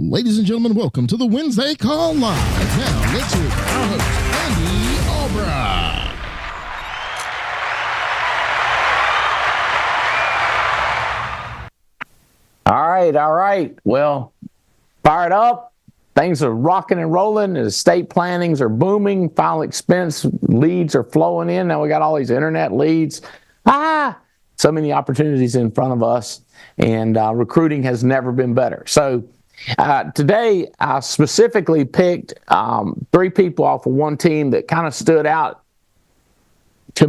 Ladies and gentlemen, welcome to the Wednesday Call Live. Now, let's hear from our host, Andy Albright. All right. Well, fired up. Things are rocking and rolling. The estate plannings are booming. Final expense leads are flowing in. Now we got all these internet leads. So many opportunities in front of us, and recruiting has never been better. So today I specifically picked 3 people off of one team that kind of stood out a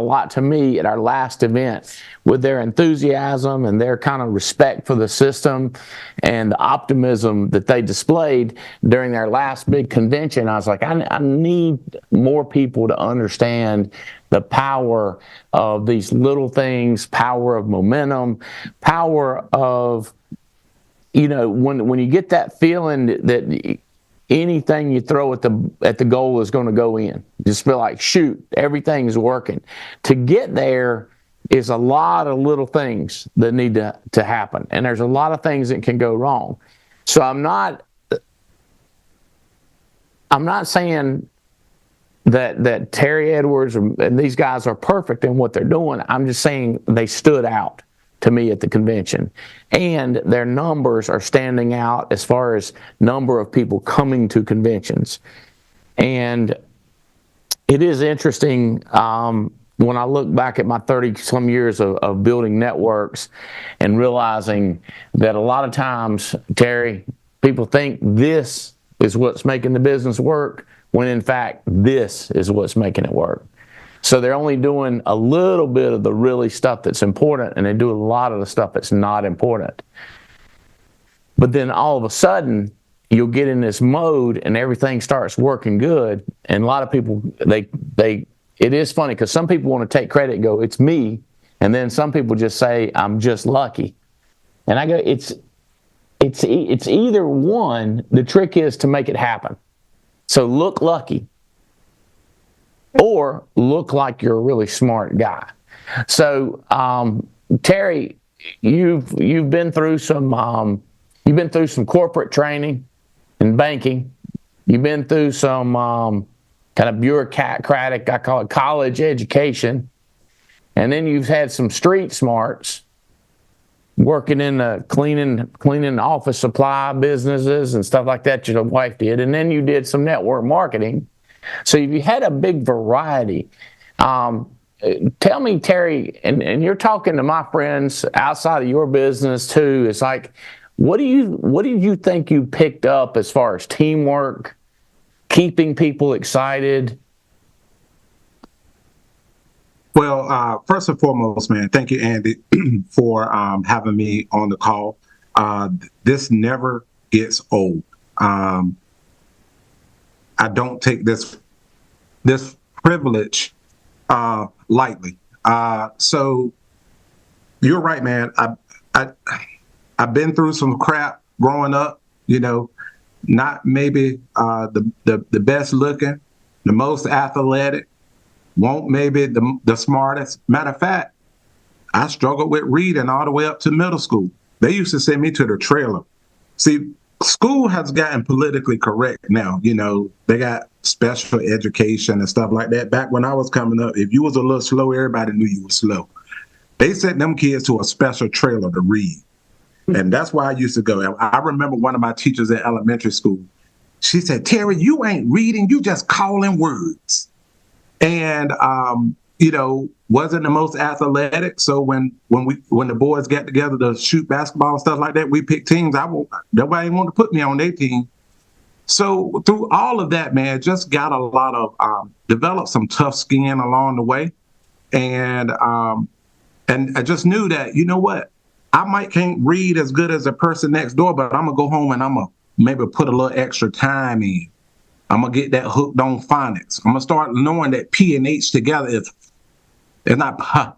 lot to me at our last event with their enthusiasm and their kind of respect for the system and the optimism that they displayed during their last big convention. I was like, I need more people to understand the power of these little things, power of momentum, power of, when you get that feeling that anything you throw at the goal is going to go in. Just feel like, shoot, everything's working. To get there is a lot of little things that need to happen, and there's a lot of things that can go wrong. So I'm not saying that Terry Edwards and these guys are perfect in what they're doing. I'm just saying they stood out to me at the convention, and their numbers are standing out as far as number of people coming to conventions. And it is interesting when I look back at my 30-some years of building networks and realizing that a lot of times, Terry, people think this is what's making the business work, when in fact this is what's making it work. So they're only doing a little bit of the really stuff that's important, and they do a lot of the stuff that's not important. But then all of a sudden, you'll get in this mode and everything starts working good. And a lot of people, it is funny because some people want to take credit and go, it's me. And then some people just say, I'm just lucky. And I go, it's either one. The trick is to make it happen. So look lucky, or look like you're a really smart guy. So, Terry, you've been through some corporate training in banking. You've been through some kind of bureaucratic, I call it college education, and then you've had some street smarts, working in the cleaning office supply businesses and stuff like that. Your wife did, and then you did some network marketing. So you had a big variety. Tell me, Terry, and you're talking to my friends outside of your business too. It's like, what did you think you picked up as far as teamwork, keeping people excited? Well, first and foremost, man, thank you, Andy, for having me on the call. This never gets old. I don't take this privilege lightly. So you're right, man. I've been through some crap growing up. Not maybe the best looking, the most athletic, won't maybe the smartest. Matter of fact, I struggled with reading all the way up to middle school. They used to send me to the trailer. See, school has gotten politically correct now. They got special education and stuff like that. Back when I was coming up, if you was a little slow, everybody knew you were slow. They sent them kids to a special trailer to read. And that's why I used to go. I remember one of my teachers at elementary school. She said, Terry, you ain't reading, you just calling words. And, wasn't the most athletic. So when the boys got together to shoot basketball and stuff like that, we picked teams. Nobody wanted to put me on their team. So through all of that, man, just got a lot of, developed some tough skin along the way. And I just knew that, you know what, I can't read as good as the person next door, but I'm gonna go home and I'm gonna maybe put a little extra time in. I'm gonna get that hooked on phonics. I'm gonna start knowing that P and H together is not.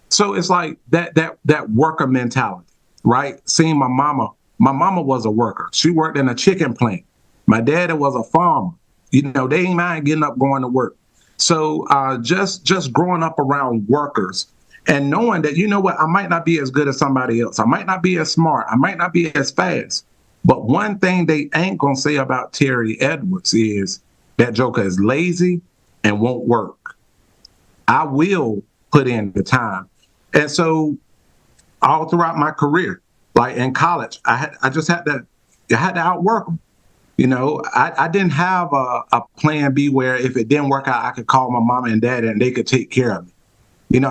So it's like that worker mentality, right? Seeing my mama was a worker. She worked in a chicken plant. My daddy was a farmer. They ain't mind getting up going to work. So just growing up around workers and knowing that, you know what, I might not be as good as somebody else. I might not be as smart. I might not be as fast. But one thing they ain't going to say about Terry Edwards is that joker is lazy and won't work. I will put in the time. And so all throughout my career, like in college, I just had to outwork them. You know, I didn't have a plan B where if it didn't work out, I could call my mama and dad and they could take care of me. You know,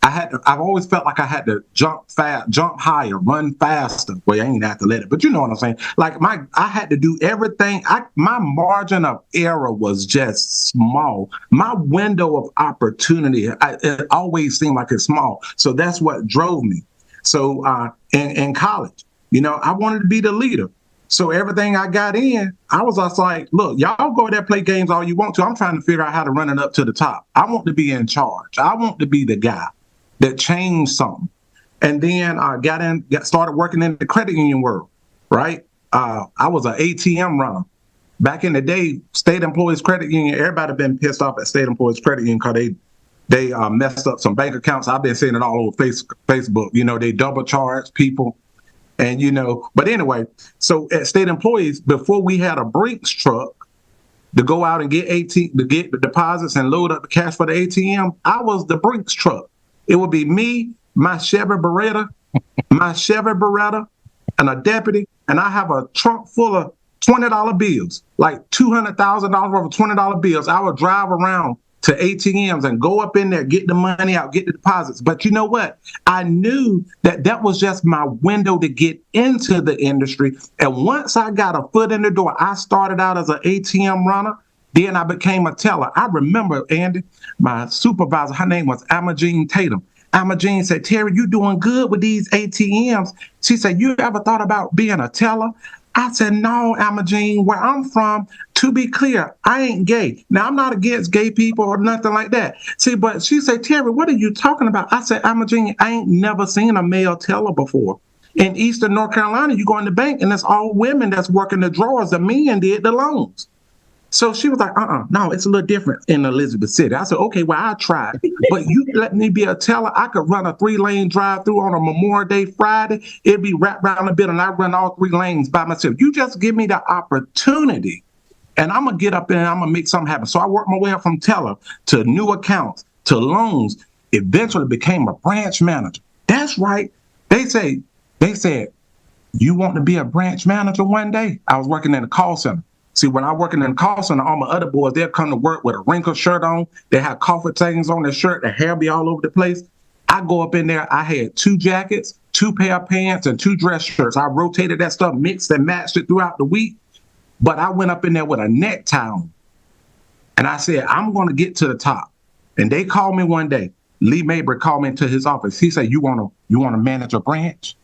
I've always felt like I had to jump higher, run faster. Well, I ain't athletic, but you know what I'm saying? Like I had to do everything. My margin of error was just small. My window of opportunity, it always seemed like it's small. So that's what drove me. So in college, you know, I wanted to be the leader. So everything I got in, I was just like, look, y'all go there, play games all you want to. I'm trying to figure out how to run it up to the top. I want to be in charge. I want to be the guy that changed something. And then I started working in the credit union world, right? I was an ATM runner. Back in the day, State Employees Credit Union, everybody been pissed off at State Employees Credit Union because they messed up some bank accounts. I've been seeing it all over Facebook. You know, they double charge people. And, you know, but anyway, so at State Employees, before we had a Brinks truck to go out and get the deposits and load up the cash for the ATM, I was the Brinks truck. It would be me, my Chevy Beretta, and a deputy, and I have a trunk full of $20 bills, like $200,000 worth of $20 bills. I would drive around to ATMs and go up in there, get the money out, get the deposits. But you know what? I knew that was just my window to get into the industry. And once I got a foot in the door, I started out as an ATM runner. Then I became a teller. I remember, Andy, my supervisor, her name was Amagine Tatum. Amagine said, Terry, you doing good with these ATMs. She said, you ever thought about being a teller? I said, no, Amagine, where I'm from, to be clear, I ain't gay. Now, I'm not against gay people or nothing like that. See, but she said, Terry, what are you talking about? I said, Amagine, I ain't never seen a male teller before. In Eastern North Carolina, you go in the bank and it's all women that's working the drawers. The men did the loans. So she was like, no, it's a little different in Elizabeth City. I said, okay, well, I tried. But you let me be a teller. I could run a 3-lane drive-through on a Memorial Day Friday. It'd be wrapped around a bit, and I run all 3 lanes by myself. You just give me the opportunity, and I'm going to get up there and I'm going to make something happen. So I worked my way up from teller to new accounts to loans, eventually became a branch manager. That's right. They said, you want to be a branch manager one day? I was working in a call center. See, when I working in the call center, all my other boys, they'll come to work with a wrinkled shirt on. They have coffee stains on their shirt. Their hair be all over the place. I go up in there. I had 2 jackets, 2 pair of pants, and 2 dress shirts. I rotated that stuff, mixed and matched it throughout the week. But I went up in there with a necktie on. And I said, I'm going to get to the top. And they called me one day. Lee Mabry called me into his office. He said, you want to manage a branch?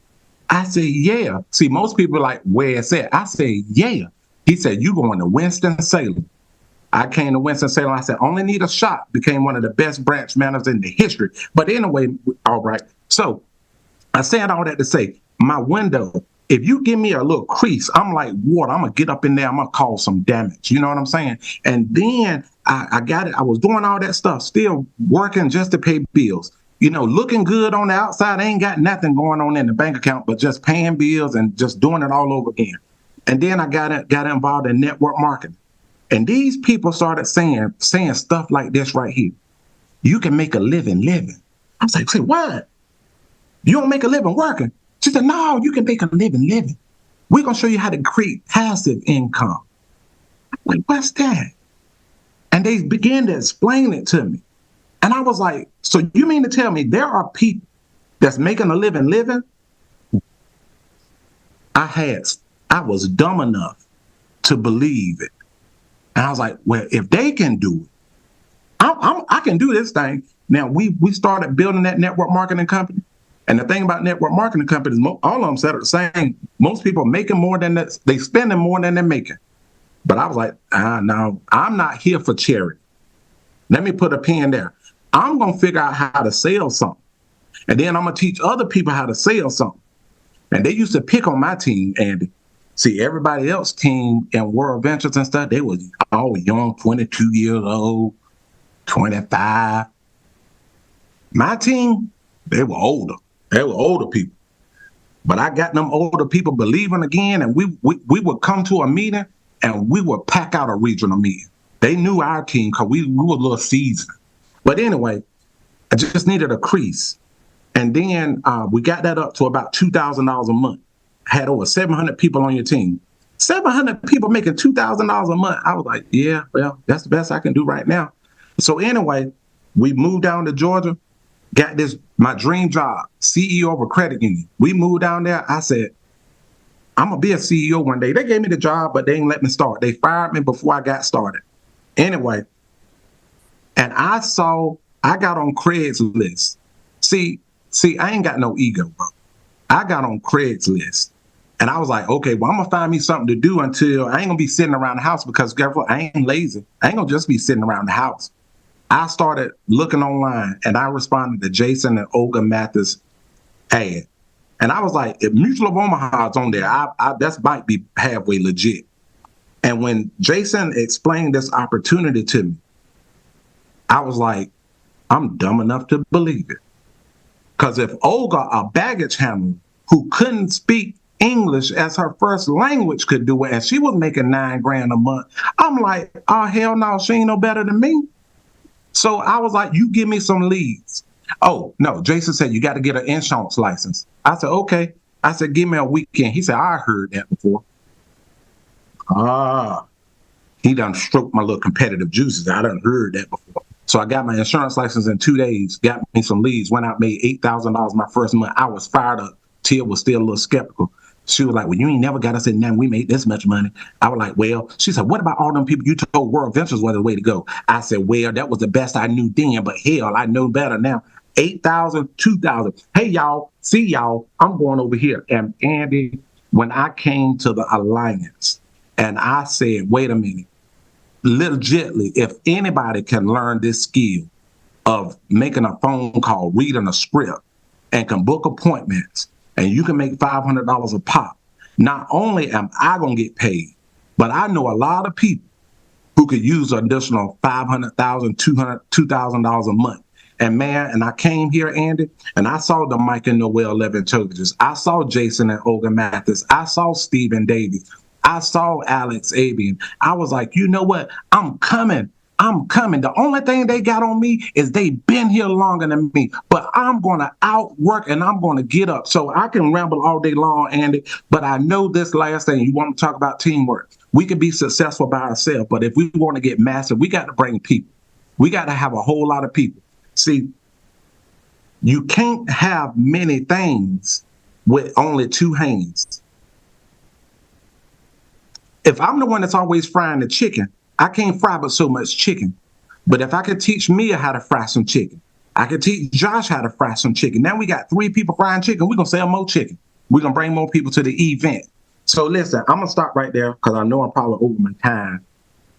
I said, yeah. See, most people are like, where it's at? I said, yeah. He said, you going to Winston-Salem. I came to Winston-Salem. I said, only need a shot. Became one of the best branch managers in the history. But anyway, all right. So I said all that to say, my window, if you give me a little crease, I'm like water. I'm going to get up in there. I'm going to cause some damage. You know what I'm saying? And then I got it. I was doing all that stuff, still working just to pay bills. You know, looking good on the outside. I ain't got nothing going on in the bank account, but just paying bills and just doing it all over again. And then I got involved in network marketing. And these people started saying stuff like this right here. You can make a living. I was like, say what? You don't make a living working? She said, no, you can make a living. We're going to show you how to create passive income. I'm like, what's that? And they began to explain it to me. And I was like, so you mean to tell me there are people that's making a living? I was dumb enough to believe it. And I was like, well, if they can do it, I can do this thing. Now, we started building that network marketing company. And the thing about network marketing companies, all of them said the same. Most people are making more than that. They spending more than they're making. But I was like, no, I'm not here for charity. Let me put a pin there. I'm going to figure out how to sell something. And then I'm going to teach other people how to sell something. And they used to pick on my team, Andy. See, everybody else team in World Ventures and stuff, they was all young, 22 years old, 25. My team, they were older. They were older people. But I got them older people believing again, and we would come to a meeting and we would pack out a regional meeting. They knew our team because we were a little seasoned. But anyway, I just needed a crease. And then we got that up to about $2,000 a month. Had over 700 people on your team. 700 people making $2,000 a month. I was like, yeah, well, that's the best I can do right now. So anyway, we moved down to Georgia, got my dream job, CEO of a credit union. We moved down there. I said, I'm going to be a CEO one day. They gave me the job, but they didn't let me start. They fired me before I got started. Anyway, and I got on Craigslist. See, I ain't got no ego, bro. I got on Craigslist. And I was like, okay, well, I'm going to find me something to do until I ain't going to be sitting around the house because guess what? I ain't lazy. I ain't going to just be sitting around the house. I started looking online and I responded to Jason and Olga Mathis' ad. And I was like, if Mutual of Omaha's on there, that might be halfway legit. And when Jason explained this opportunity to me, I was like, I'm dumb enough to believe it. Because if Olga, a baggage handler who couldn't speak English as her first language, could do it, and she was making $9,000 a month, I'm like, oh, hell no, she ain't no better than me. So I was like, you give me some leads. Oh, no, Jason said, you got to get an insurance license. I said, okay. I said, give me a weekend. He said, I heard that before. He done stroked my little competitive juices. I done heard that before. So I got my insurance license in 2 days, got me some leads, went out, made $8,000 my first month. I was fired up. Tia was still a little skeptical. She was like, well, you ain't never got us in there. We made this much money. I was like, well, she said, what about all them people you told World Ventures was the way to go? I said, well, that was the best I knew then, but hell, I know better now. 8,000, 2,000. Hey, y'all, see y'all, I'm going over here. And Andy, when I came to the Alliance and I said, wait a minute, legitly, if anybody can learn this skill of making a phone call, reading a script, and can book appointments, and you can make $500 a pop, not only am I going to get paid, but I know a lot of people who could use an additional $500,000, $2,000 a month. And man, and I came here, Andy, and I saw the Mike and Noel Leventoviches. I saw Jason and Olga Mathis. I saw Stephen Davies. I saw Alex Abian. I was like, you know what? I'm coming. The only thing they got on me is they been here longer than me, but I'm going to outwork and I'm going to get up. So I can ramble all day long, Andy, but I know this last thing, you want to talk about teamwork. We can be successful by ourselves, but if we want to get massive, we got to bring people. We got to have a whole lot of people. See, you can't have many things with only two hands. If I'm the one that's always frying the chicken, I can't fry but so much chicken. But if I could teach Mia how to fry some chicken, I could teach Josh how to fry some chicken. Now we got 3 people frying chicken. We're going to sell more chicken. We're going to bring more people to the event. So listen, I'm going to stop right there because I know I'm probably over my time.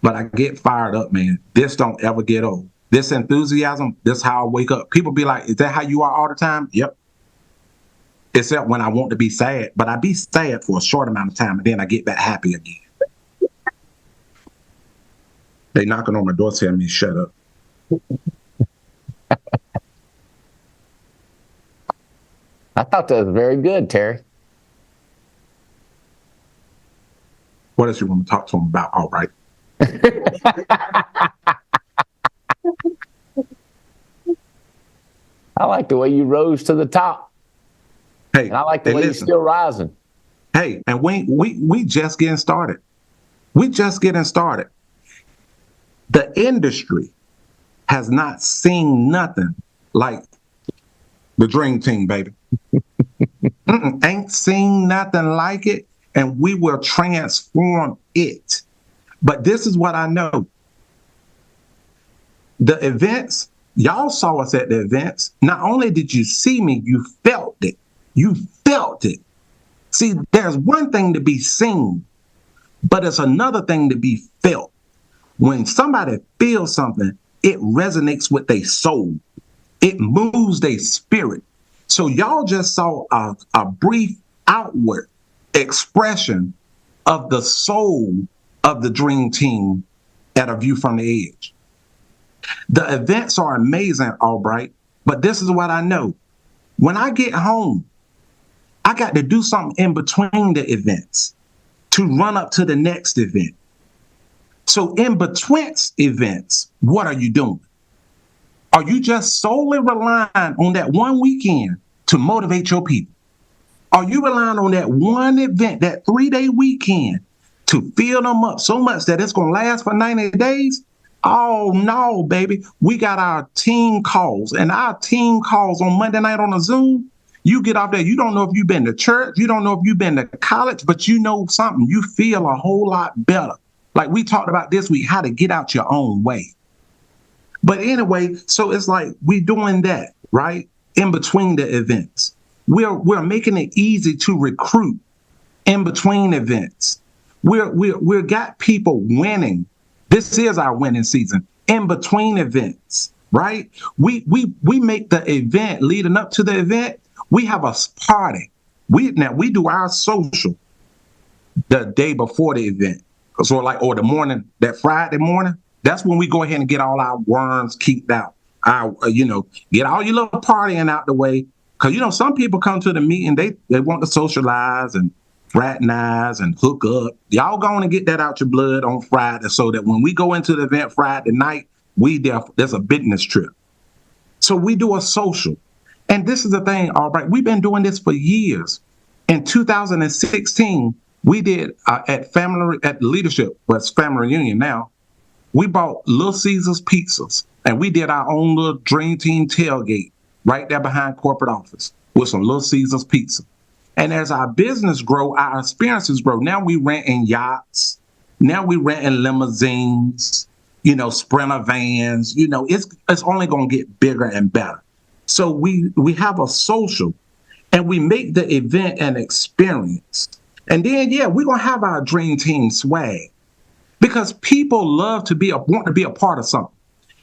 But I get fired up, man. This don't ever get old. This enthusiasm, this is how I wake up. People be like, is that how you are all the time? Yep. Except when I want to be sad. But I be sad for a short amount of time, and then I get back happy again. They knocking on my door telling me shut up. I thought that was very good, Terry. What else you want to talk to them about? All right. I like the way you rose to the top. Hey, and I like the way you're still rising. Hey, and we just getting started. We just getting started. The industry has not seen nothing like the Dream Team, baby. Ain't seen nothing like it, and we will transform it. But this is what I know. The events, y'all saw us at the events. Not only did you see me, you felt it. You felt it. See, there's one thing to be seen, but it's another thing to be felt. When somebody feels something, it resonates with their soul. It moves their spirit. So y'all just saw a brief outward expression of the soul of the Dream Team at A View from the Edge. The events are amazing, Albright. But this is what I know. When I get home, I got to do something in between the events to run up to the next event. So in between events, what are you doing? Are you just solely relying on that one weekend to motivate your people? Are you relying on that one event, that 3-day weekend, to fill them up so much that it's going to last for 90 days? Oh, no, baby. We got our team calls, and our team calls on Monday night on a Zoom. You get off there. You don't know if you've been to church. You don't know if you've been to college, but you know something. You feel a whole lot better. Like we talked about this week, how to get out your own way. But anyway, so it's like we're doing that, right? In between the events. We're making it easy to recruit in between events. We're got people winning. This is our winning season in between events, right? We make the event leading up to the event. We have a party. We do our social the day before the event. So or the morning, that Friday morning, that's when we go ahead and get all our worms kicked out. Get all your little partying out the way. Because, some people come to the meeting, they want to socialize and fraternize and hook up. Y'all going to get that out your blood on Friday so that when we go into the event Friday night, there's a business trip. So we do a social. And this is the thing, Albright, we've been doing this for years. In 2016, we did at Leadership, well, it's Family Reunion now, we bought Little Caesars pizzas, and we did our own little Dream Team tailgate right there behind corporate office with some Little Caesars pizza. And as our business grow, our experiences grow. Now we renting yachts. Now we renting limousines, Sprinter vans. It's only going to get bigger and better. So we have a social, and we make the event an experience. And then, we're going to have our Dream Team swag because people want to be a part of something.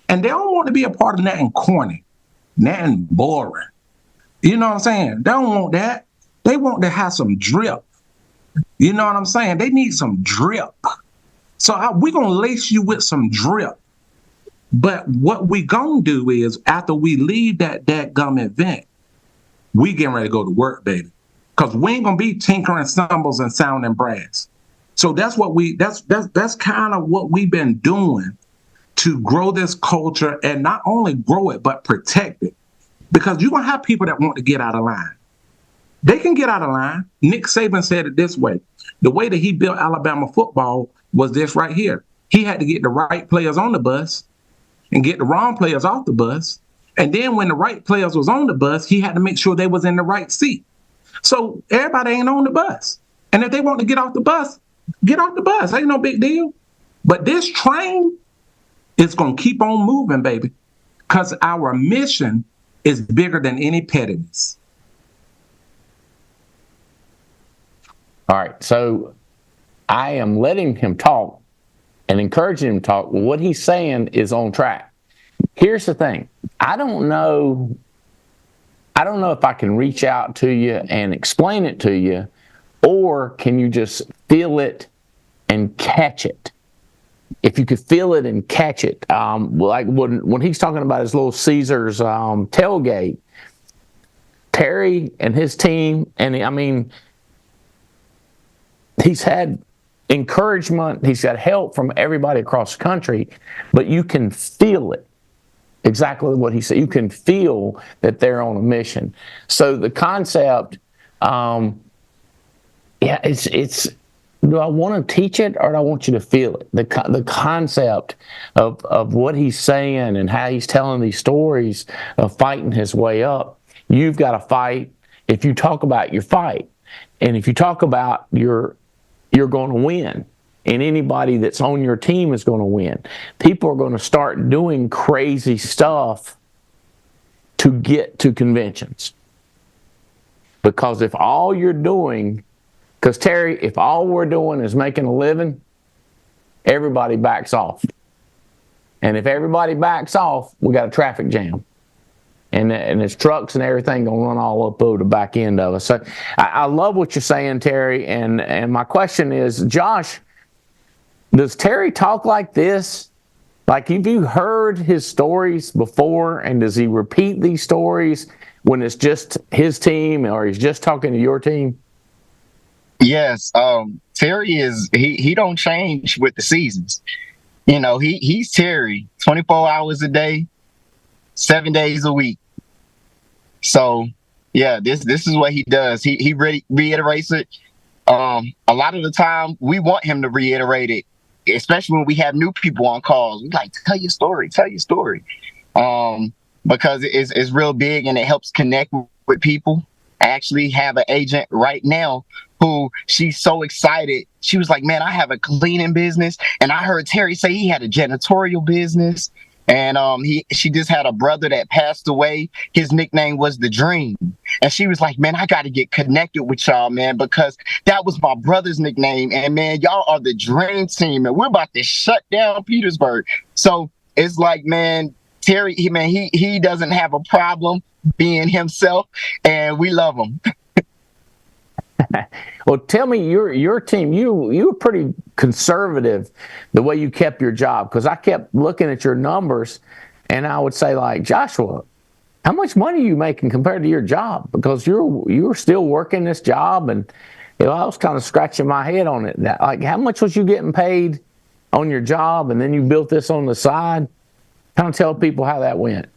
And they don't want to be a part of nothing corny, nothing boring. You know what I'm saying? They don't want that. They want to have some drip. You know what I'm saying? They need some drip. So we're going to lace you with some drip. But what we going to do is after we leave that dadgum event, we getting ready to go to work, baby. Because we ain't going to be tinkering cymbals and sounding brass. So that's kind of what we've been doing to grow this culture, and not only grow it, but protect it. Because you're going to have people that want to get out of line. They can get out of line. Nick Saban said it this way. The way that he built Alabama football was this right here. He had to get the right players on the bus and get the wrong players off the bus. And then when the right players was on the bus, he had to make sure they was in the right seat. So everybody ain't on the bus. And if they want to get off the bus, get off the bus. Ain't no big deal. But this train is going to keep on moving, baby, because our mission is bigger than any pettiness. All right, so I am letting him talk and encouraging him to talk. What he's saying is on track. Here's the thing. I don't know if I can reach out to you and explain it to you, or can you just feel it and catch it? If you could feel it and catch it, like when he's talking about his Little Caesars tailgate, Terry and his team, and he's had encouragement, he's got help from everybody across the country, but you can feel it. Exactly what he said. You can feel that they're on a mission. So the concept, it's. Do I want to teach it or do I want you to feel it? The concept of what he's saying and how he's telling these stories of fighting his way up. You've got to fight. If you talk about your fight, and if you talk about you're going to win, and anybody that's on your team is going to win. People are going to start doing crazy stuff to get to conventions. Because if all you're doing, because Terry, if all we're doing is making a living, everybody backs off. And if everybody backs off, we got a traffic jam. And there's trucks and everything going to run all up over the back end of us. So I love what you're saying, Terry. And my question is, Josh, does Terry talk like this Like, have you heard his stories before, and does he repeat these stories when it's just his team or he's just talking to your team? Yes, Terry is he don't change with the seasons. You know, he's Terry 24 hours a day, 7 days a week. So yeah, this is what he does. He reiterates it. A lot of the time we want him to reiterate it, especially when we have new people on calls. We like, tell your story, tell your story. Because it's real big and it helps connect with people. I actually have an agent right now who she's so excited. She was like, man, I have a cleaning business. And I heard Terry say he had a janitorial business. And she just had a brother that passed away. His nickname was The Dream. And she was like, man, I got to get connected with y'all, man, because that was my brother's nickname. And man, y'all are the dream team. And we're about to shut down Petersburg. So it's like, man, Terry, he doesn't have a problem being himself, and we love him. Well, tell me, your team, you were pretty conservative the way you kept your job, because I kept looking at your numbers, and I would say, like, Joshua, how much money are you making compared to your job? Because you were still working this job, and I was kind of scratching my head on it. Like, how much was you getting paid on your job, and then you built this on the side? Kind of tell people how that went.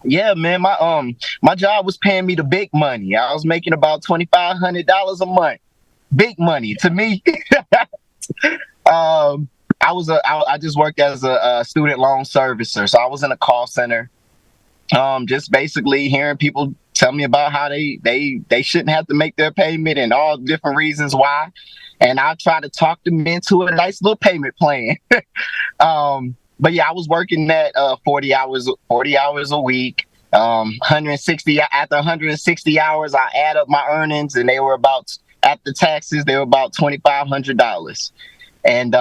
Yeah, man, my job was paying me the big money. I was making about $2,500 a month. Big money to me. I just worked as a student loan servicer, so I was in a call center. Just basically hearing people tell me about how they shouldn't have to make their payment and all different reasons why, and I try to talk them into a nice little payment plan. But yeah, I was working that 40 hours a week, 160. After 160 hours, I add up my earnings, and they were about, after taxes, they were about $2,500. And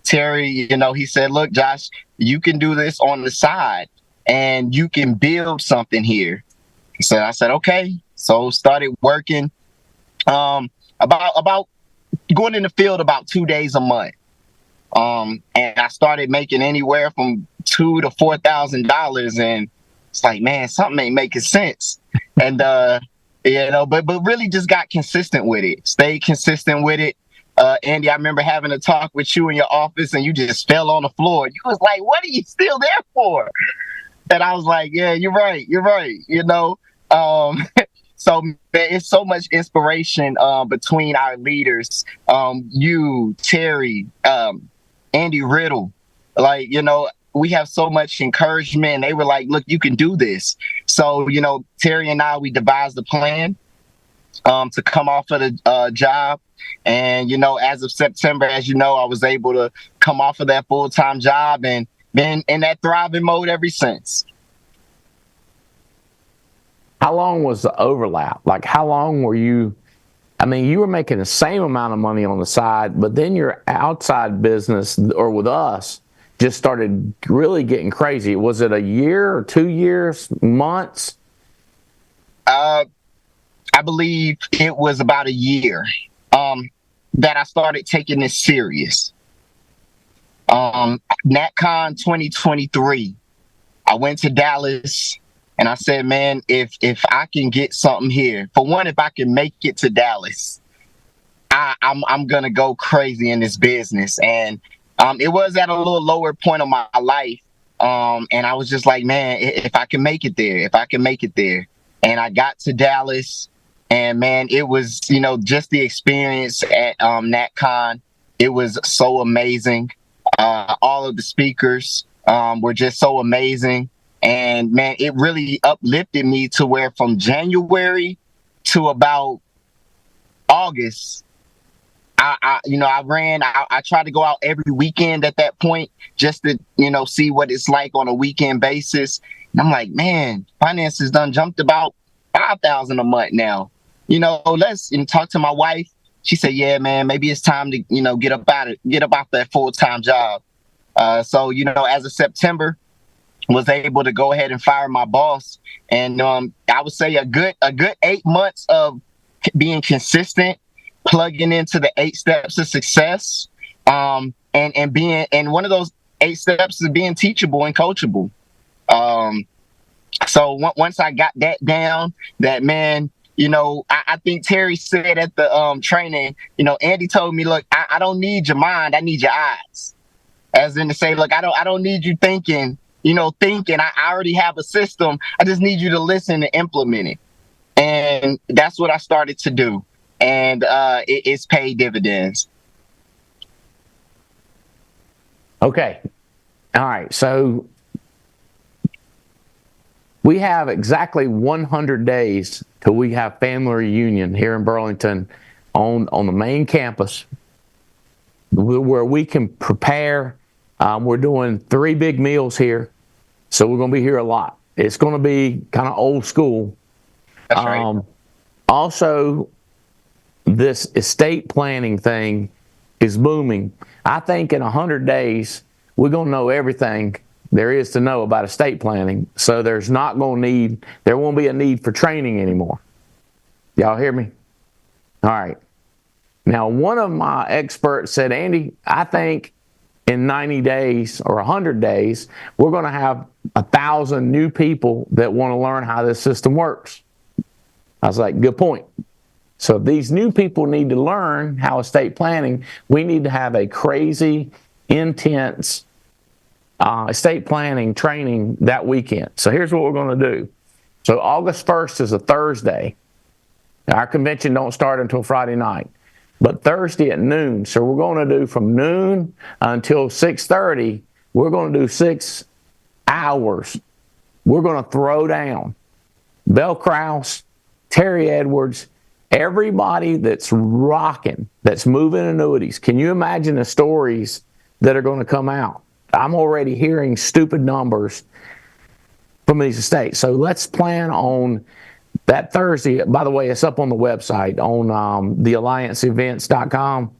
Terry, he said, "Look, Josh, you can do this on the side, and you can build something here." So I said, "Okay." So started working, about going in the field about 2 days a month. And I started making anywhere from $2,000 to $4,000, and it's like, man, something ain't making sense. And but really just got consistent with it, stayed consistent with it. Andy, I remember having a talk with you in your office, and you just fell on the floor. You was like, "What are you still there for?" And I was like, "Yeah, you're right. So it's so much inspiration between our leaders, you, Terry, Andy Riddle, we have so much encouragement. They were like, "Look, you can do this." So, Terry and I, we devised a plan to come off of the job. And, as of September, as you know, I was able to come off of that full-time job and been in that thriving mode ever since. How long was the overlap? Like, how long were you? I mean, you were making the same amount of money on the side, but then your outside business, or with us, just started really getting crazy. Was it a year or 2 years, months? I believe it was about a year that I started taking this serious. NatCon 2023, I went to Dallas. And I said, man, if I can get something here, for one, if I can make it to Dallas, I'm gonna go crazy in this business. And it was at a little lower point of my life, and I was just like, man, if I can make it there, and I got to Dallas, and man, it was just the experience at NatCon. It was so amazing. All of the speakers were just so amazing. And man, it really uplifted me to where from January to about August, I tried to go out every weekend at that point just to, see what it's like on a weekend basis. And I'm like, man, finances done jumped about $5,000 a month now. Let's talk to my wife. She said, yeah, man, maybe it's time to, get up off that full-time job. So, as of September, was able to go ahead and fire my boss. And I would say a good 8 months of being consistent, plugging into the 8 steps of success, and being, and one of those 8 steps to being teachable and coachable. So once I got that down, that man, I think Terry said at the training, Andy told me, look, I don't need your mind, I need your eyes. As in to say, look, I don't need you thinking. I already have a system. I just need you to listen and implement it. And that's what I started to do. And it's paid dividends. Okay. All right. So we have exactly 100 days till we have family reunion here in Burlington on the main campus where we can prepare. We're doing 3 big meals here. So we're going to be here a lot. It's going to be kind of old school. That's right. Also, this estate planning thing is booming. I think in 100 days, we're going to know everything there is to know about estate planning. So there won't be a need for training anymore. Y'all hear me? All right. Now, one of my experts said, Andy, I think in 90 days or 100 days, we're going to have 1,000 new people that want to learn how this system works. I was like, good point. So if these new people need to learn how estate planning, we need to have a crazy, intense estate planning training that weekend. So here's what we're going to do. So August 1st is a Thursday. Our convention don't start until Friday night, but Thursday at noon. So we're going to do from noon until 6:30. We're going to do 6 hours. We're going to throw down Bell Krause, Terry Edwards, everybody that's rocking, that's moving annuities. Can you imagine the stories that are going to come out? I'm already hearing stupid numbers from these estates. So let's plan on that Thursday. By the way, it's up on the website on theallianceevents.com.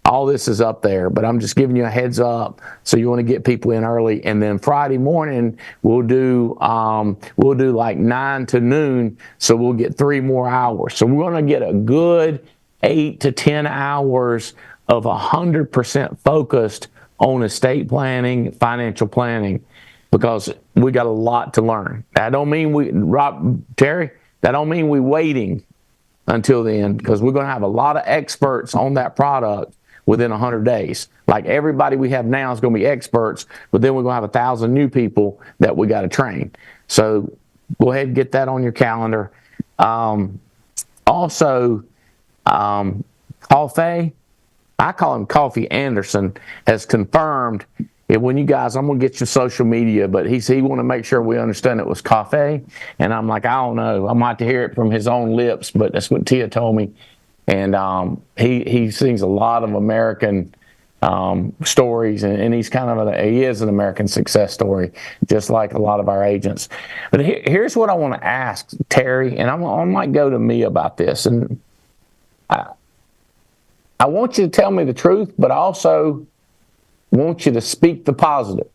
All this is up there, but I'm just giving you a heads up. So you want to get people in early, and then Friday morning we'll do like 9 to noon. So we'll get 3 more hours. So we're going to get a good 8 to 10 hours of 100% focused on estate planning, financial planning, because we got a lot to learn. That don't mean that don't mean we waiting until the end, because we're going to have a lot of experts on that product within 100 days. Like everybody we have now is going to be experts, but then we're going to have 1,000 new people that we got to train. So go ahead and get that on your calendar. Also, Coffee, I call him Coffee Anderson, has confirmed it. When you guys, I'm going to get your social media, but he want to make sure we understand it was Coffee. And I'm like, I don't know. I might have to hear it from his own lips, but that's what Tia told me. And he sings a lot of American stories, and he's kind of he is an American success story, just like a lot of our agents. But here's what I want to ask Terry, and I might go to me about this. And I want you to tell me the truth, but I also want you to speak the positive.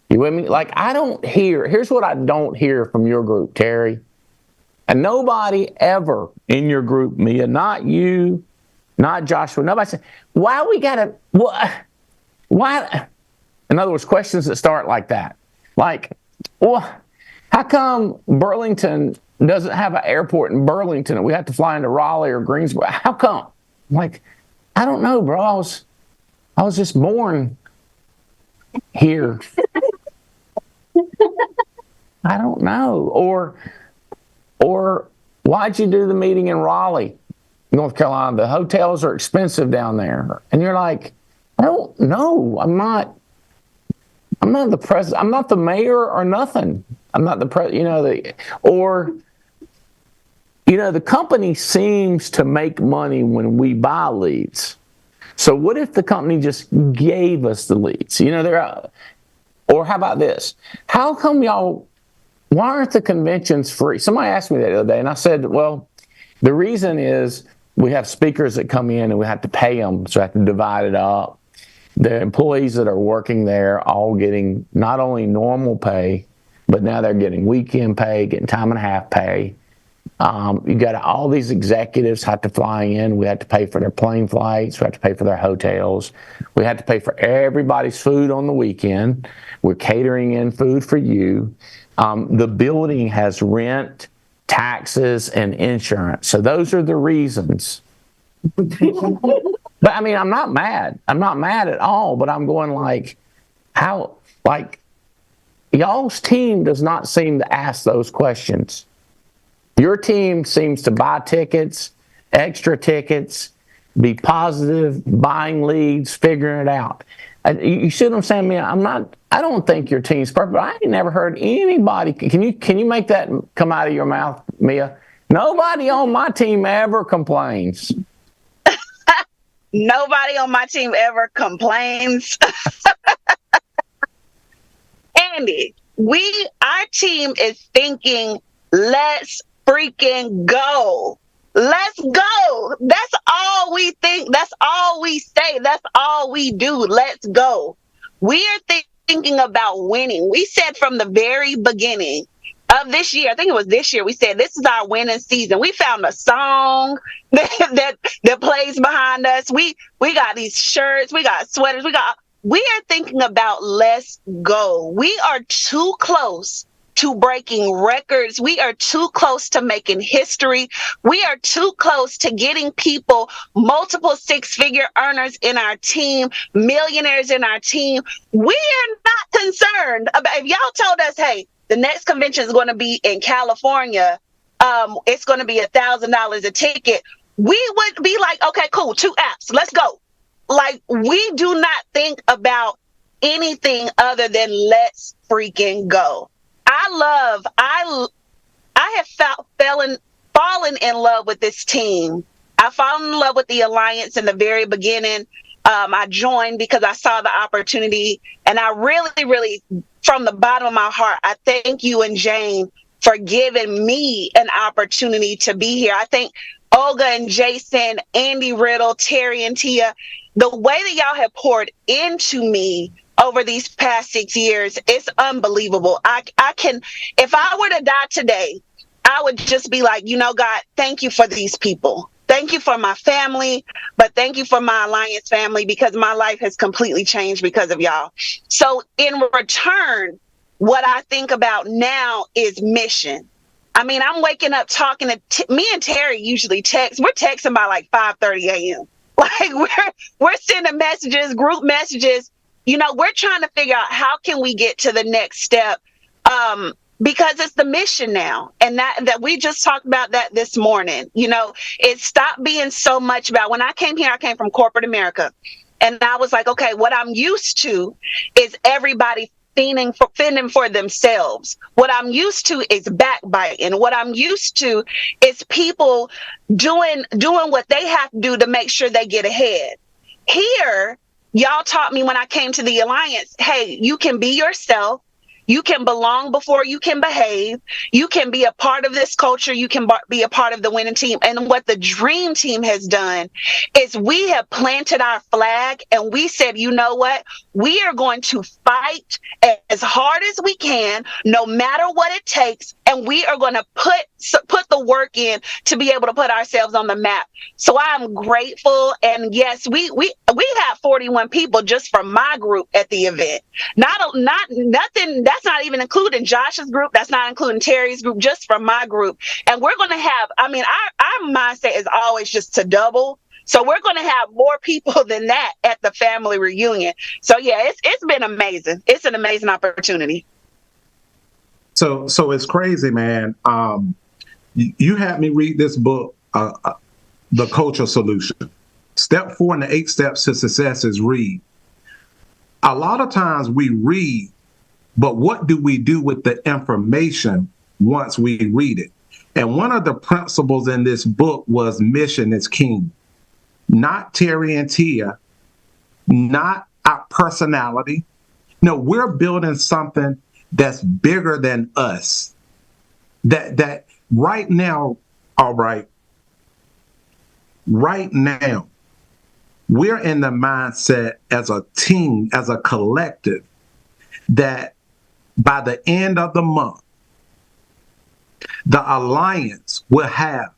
You with me? Like, here's what I don't hear from your group, Terry. And nobody ever in your group, Mia, not you, not Joshua, nobody said, why we gotta, why? In other words, questions that start like that. Like, well, how come Burlington doesn't have an airport in Burlington and we have to fly into Raleigh or Greensboro? How come? I'm like, I don't know, bro. I was just born here. I don't know. Or why'd you do the meeting in Raleigh, North Carolina? The hotels are expensive down there. And you're like, I don't know. I'm not the president. I'm not the mayor or nothing. I'm not the president. The company seems to make money when we buy leads. So what if the company just gave us the leads? Or how about this? How come why aren't the conventions free? Somebody asked me that the other day, and I said, well, the reason is we have speakers that come in and we have to pay them, so we have to divide it up. The employees that are working there all getting not only normal pay, but now they're getting weekend pay, getting time and a half pay. You got all these executives have to fly in. We have to pay for their plane flights. We have to pay for their hotels. We have to pay for everybody's food on the weekend. We're catering in food for you. The building has rent, taxes, and insurance. So those are the reasons. But I mean, I'm not mad. I'm not mad at all, but I'm going like, how, like, y'all's team does not seem to ask those questions. Your team seems to buy tickets, extra tickets, be positive, buying leads, figuring it out. You see what I'm saying, Mia? I don't think your team's perfect. I ain't never heard anybody. Can you make that come out of your mouth, Mia? Nobody on my team ever complains. Nobody on my team ever complains. Andy, our team is thinking, let's freaking go. Let's go. That's all we think. That's all we say. That's all we do. Let's go. We are thinking about winning. We said from the very beginning of this year, I think it was this year, we said this is our winning season. We found a song that plays behind us. We got these shirts, we got sweaters, we are thinking about let's go. We are too close to breaking records. We are too close to making history. We are too close to getting people, multiple six-figure earners in our team, millionaires in our team. We are not concerned about, if y'all told us, hey, the next convention is going to be in California, it's going to be $1,000 a ticket, we would be like, okay, cool, 2 apps, let's go. Like, we do not think about anything other than let's freaking go. I have fallen in love with this team. I fallen in love with the Alliance in the very beginning. I joined because I saw the opportunity, and I really, really, from the bottom of my heart, I thank you and Jane for giving me an opportunity to be here. I think Olga and Jason, Andy Riddle, Terry and Tia, the way that y'all have poured into me over these past 6 years, it's unbelievable. I can, if I were to die today, I would just be like, God, thank you for these people. Thank you for my family, but thank you for my Alliance family, because my life has completely changed because of y'all. So in return, what I think about now is mission. I mean, I'm waking up talking to me and Terry usually text. We're texting by like 5:30 a.m. Like we're sending messages, group messages. We're trying to figure out how can we get to the next step, because it's the mission now. And that we just talked about that this morning. It stopped being so much about, when I came here, I came from corporate America. And I was like, okay, what I'm used to is everybody fending for themselves. What I'm used to is backbiting. What I'm used to is people doing what they have to do to make sure they get ahead. Here, y'all taught me when I came to the Alliance, hey, you can be yourself. You can belong before you can behave. You can be a part of this culture. You can be a part of the winning team. And what the dream team has done is we have planted our flag and we said, you know what? We are going to fight as hard as we can, no matter what it takes. And we are going to put the work in to be able to put ourselves on the map. So I'm grateful. And yes, we had 41 people just from my group at the event. Nothing. That's not even including Josh's group. That's not including Terry's group, just from my group. And we're going to have, our mindset is always just to double. So we're going to have more people than that at the family reunion. So yeah, it's been amazing. It's an amazing opportunity. So it's crazy, man. You had me read this book, The Culture Solution. Step 4 in the 8 steps to success is read. A lot of times we read, but what do we do with the information once we read it? And one of the principles in this book was mission is king. Not Terry and Tia, not our personality. No, we're building something that's bigger than us. That right now, Albright, right now, we're in the mindset as a team, as a collective, that by the end of the month, the alliance will have,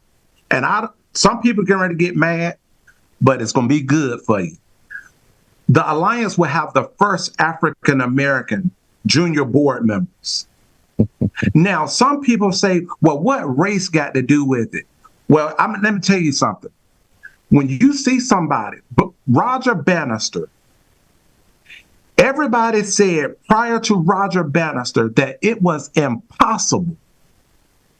and some people get ready to get mad, but it's going to be good for you. The alliance will have the first African American junior board members. Now, some people say, well, what race got to do with it? Well, let me tell you something. When you see somebody, Roger Bannister, everybody said prior to Roger Bannister that it was impossible.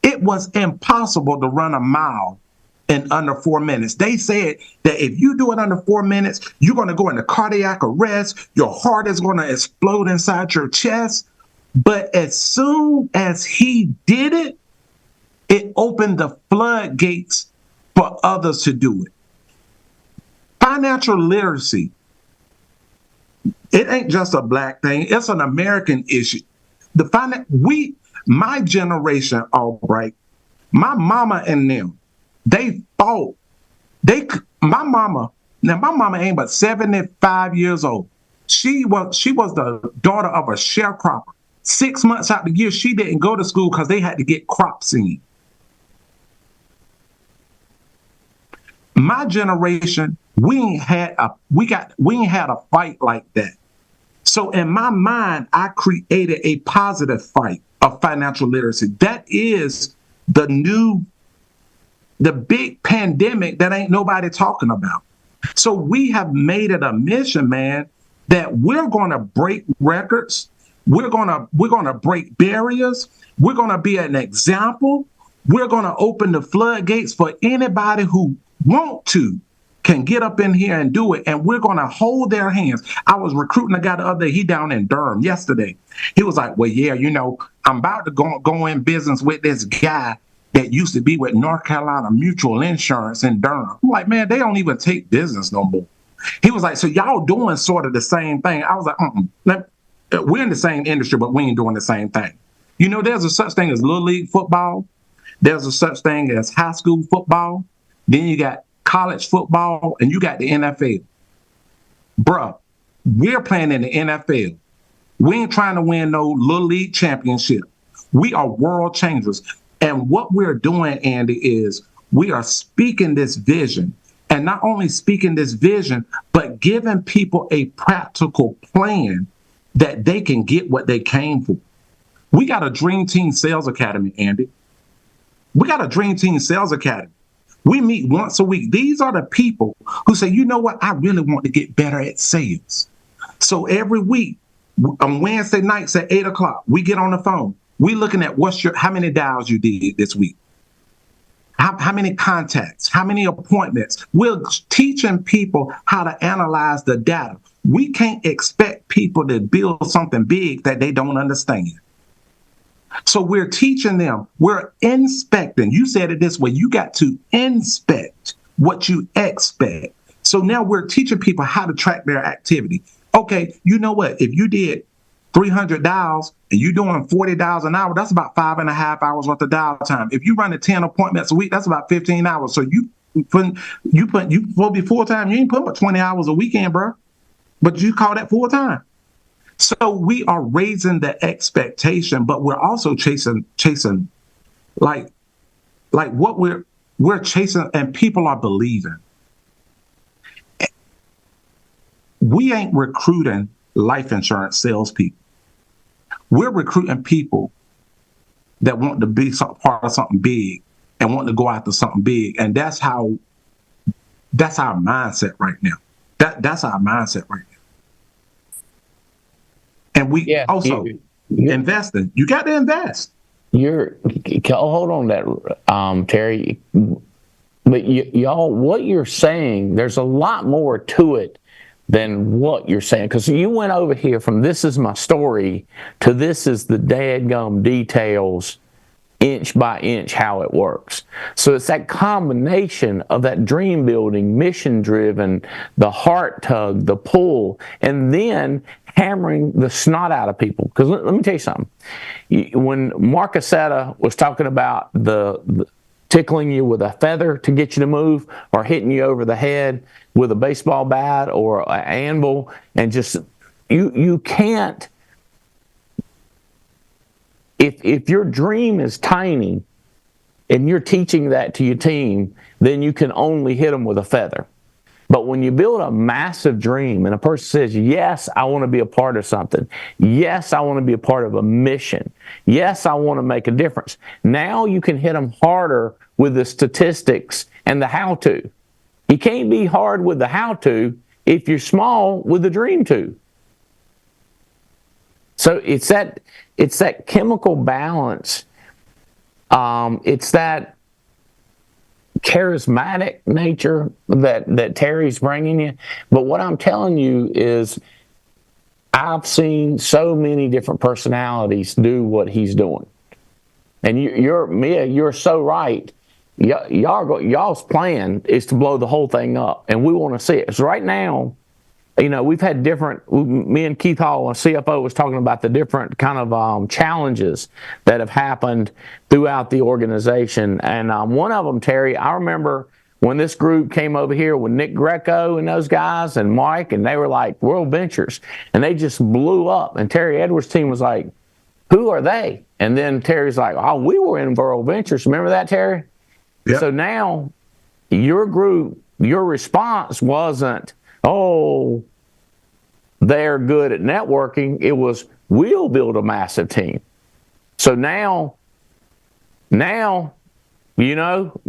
It was impossible to run a mile in under 4 minutes. They said that if you do it under 4 minutes, you're going to go into cardiac arrest. Your heart is going to explode inside your chest. But as soon as he did it, it opened the floodgates for others to do it. Financial literacy, it ain't just a black thing. It's an American issue. My generation, Albright, my mama and them, they fought. My mama ain't but 75 years old. She was the daughter of a sharecropper. 6 months out the year, she didn't go to school because they had to get crops in. My generation, we ain't had a fight like that. So in my mind, I created a positive fight of financial literacy. That is the big pandemic that ain't nobody talking about. So we have made it a mission, man, that we're going to break records. We're going to break barriers. We're going to be an example. We're going to open the floodgates for anybody who want to can get up in here and do it. And we're going to hold their hands. I was recruiting a guy the other day. He down in Durham yesterday. He was like, well, yeah, I'm about to go in business with this guy that used to be with North Carolina Mutual Insurance in Durham. I'm like, man, they don't even take business no more. He was like, so y'all doing sort of the same thing. I was like, we're in the same industry, but we ain't doing the same thing. There's a such thing as Little League football. There's a such thing as high school football. Then you got college football, and you got the NFL. Bruh, we're playing in the NFL. We ain't trying to win no Little League championship. We are world changers. And what we're doing, Andy, is we are speaking this vision. And not only speaking this vision, but giving people a practical plan that they can get what they came for. We got a Dream Team Sales Academy, Andy. We got a Dream Team Sales Academy. We meet once a week. These are the people who say, you know what? I really want to get better at sales. So every week, on Wednesday nights at 8 o'clock, we get on the phone. We're looking at how many dials you did this week. How many contacts, how many appointments. We're teaching people how to analyze the data. We can't expect people to build something big that they don't understand. So we're teaching them, we're inspecting. You said it this way, you got to inspect what you expect. So now we're teaching people how to track their activity. Okay, you know what? If you did 300 dials and you're doing 40 dials an hour, that's about 5.5 hours worth of dial time. If you run 10 appointments a week, that's about 15 hours. So you will be full time. You ain't putting but 20 hours a weekend, bro. But you call that full time. So we are raising the expectation, but we're also chasing like what we're chasing, and people are believing. We ain't recruiting life insurance salespeople. We're recruiting people that want to be part of something big and want to go after something big, and that's our mindset right now. That's our mindset right now. And we also investing. You got to invest. Hold on that, Terry. But y'all, what you're saying, there's a lot more to it than what you're saying. Because you went over here from this is my story to this is the dadgum details, inch by inch, how it works. So it's that combination of that dream building, mission driven, the heart tug, the pull, and then hammering the snot out of people. Because let me tell you something. When Mark Aceta was talking about the tickling you with a feather to get you to move, or hitting you over the head with a baseball bat or an anvil, and just you can't. If your dream is tiny, and you're teaching that to your team, then you can only hit them with a feather. But when you build a massive dream and a person says, yes, I want to be a part of something. Yes, I want to be a part of a mission. Yes, I want to make a difference. Now you can hit them harder with the statistics and the how-to. You can't be hard with the how-to if you're small with the dream to. So it's that chemical balance. It's that charismatic nature that Terry's bringing you. But what I'm telling you is I've seen so many different personalities do what he's doing. And Mia, you're so right. Y'all's plan is to blow the whole thing up, and we want to see it. So right now, we've had me and Keith Hall, our CFO, was talking about the different kind of challenges that have happened throughout the organization. And one of them, Terry, I remember when this group came over here with Nick Greco and those guys and Mike, and they were like World Ventures, and they just blew up. And Terry Edwards' team was like, who are they? And then Terry's like, oh, we were in World Ventures. Remember that, Terry? Yep. So now your group, your response wasn't, oh, they're good at networking. It was, we'll build a massive team. So now, you're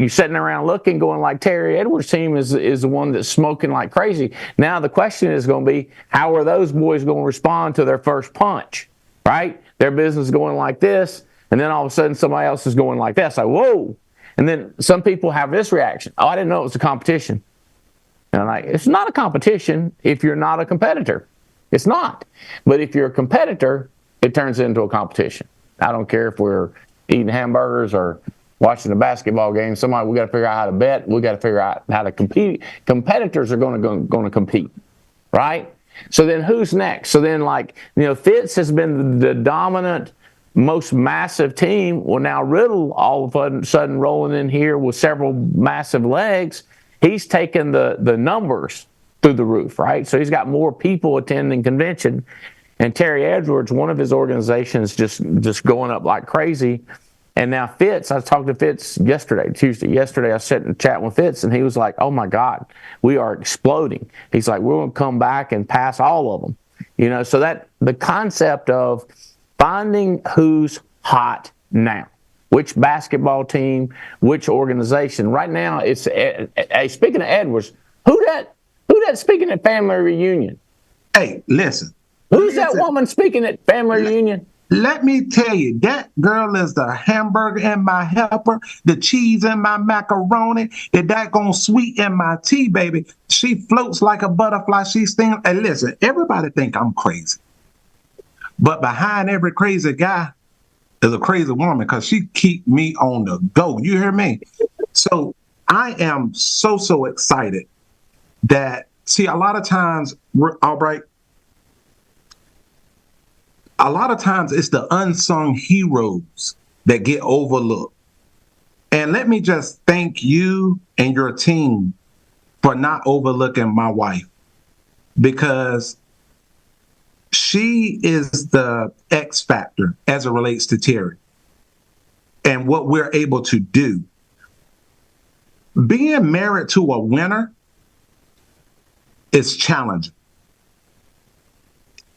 sitting around looking, going like Terry Edwards' team is the one that's smoking like crazy. Now the question is going to be, how are those boys going to respond to their first punch, right? Their business is going like this, and then all of a sudden somebody else is going like that. Like, whoa. And then some people have this reaction. Oh, I didn't know it was a competition. And I'm like, it's not a competition if you're not a competitor. It's not. But if you're a competitor, it turns into a competition. I don't care if we're eating hamburgers or watching a basketball game. We got to figure out how to bet. We got to figure out how to compete. Competitors are going to compete, right? So then who's next? So then Fitz has been the dominant, most massive team. Well, now Riddle all of a sudden rolling in here with several massive legs. He's taken the numbers through the roof, right? So he's got more people attending convention. And Terry Edwards, one of his organizations, just going up like crazy. And now Fitz, I talked to Fitz Tuesday. Yesterday I sat and chat with Fitz, and he was like, oh my God, we are exploding. He's like, we're going to come back and pass all of them. So that the concept of finding who's hot now. Which basketball team, which organization. Right now, it's speaking of Edwards, who that speaking at family reunion? Hey, listen. Who's that woman speaking at family reunion? Let me tell you, that girl is the hamburger in my helper, the cheese in my macaroni, the daggone sweet in my tea, baby. She floats like a butterfly. She stings. Hey, listen, everybody think I'm crazy. But behind every crazy guy is a crazy woman, because she keep me on the go. You hear me? So I am so excited that, see, a lot of times, Albright, a lot of times it's the unsung heroes that get overlooked. And let me just thank you and your team for not overlooking my wife, because she is the X factor as it relates to Terry and what we're able to do. Being married to a winner is challenging.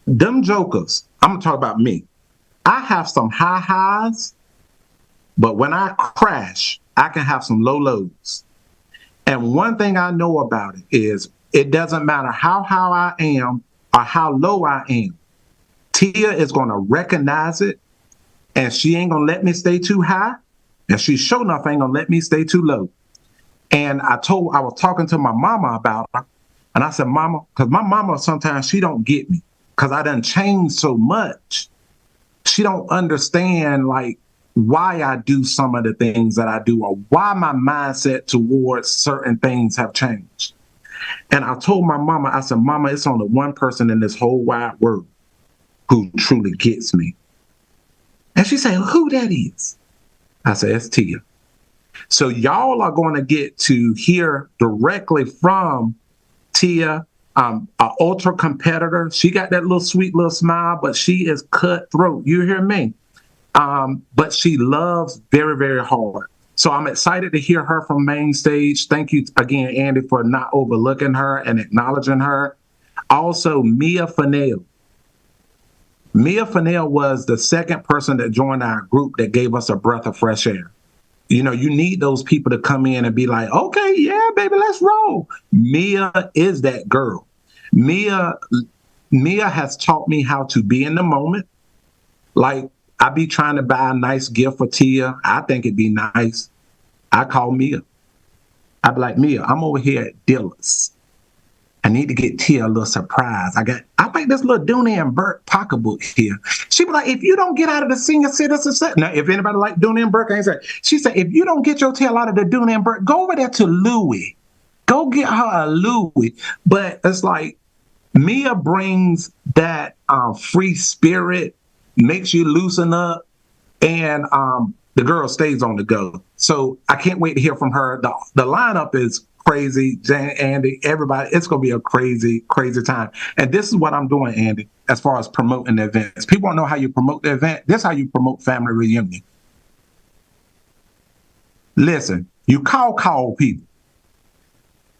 Them jokers, I'm going to talk about me. I have some high highs, but when I crash, I can have some low lows. And one thing I know about it is it doesn't matter how high I am or how low I am. Tia is going to recognize it, and she ain't going to let me stay too high, and she sure enough ain't going to let me stay too low. And I was talking to my mama about her, and I said, Mama, because my mama sometimes she don't get me, because I done changed so much. She don't understand why I do some of the things that I do, or why my mindset towards certain things have changed. And I told my mama, I said, Mama, it's only one person in this whole wide world who truly gets me. And she said, who that is? I said, it's Tia. So y'all are going to get to hear directly from Tia, an ultra competitor. She got that little sweet little smile, but she is cutthroat. You hear me? But she loves very, very hard. So I'm excited to hear her from main stage. Thank you again, Andy, for not overlooking her and acknowledging her. Also, Mia Fennell. Mia Fennell was the second person that joined our group that gave us a breath of fresh air. You know, you need those people to come in and be like, okay, yeah, baby, let's roll. Mia is that girl. Mia has taught me how to be in the moment. Like, I be trying to buy a nice gift for Tia. I think it'd be nice. I call Mia. I be like, Mia, I'm over here at Dillard's. I need to get Tia a little surprise. I think this little Dooney and Burke pocketbook here. She be like, if you don't get out of the senior citizen set. Now, if anybody like Dooney and Burke, I ain't say. She said, if you don't get your tail out of the Dooney and Burke, go over there to Louis. Go get her a Louis. But it's like, Mia brings that free spirit, makes you loosen up, and the girl stays on the go. So I can't wait to hear from her. The lineup is crazy. Jane, Andy, everybody, it's going to be a crazy, crazy time. And this is what I'm doing, Andy, as far as promoting the events. People don't know how you promote the event. This is how you promote family reunion. Listen, you call people.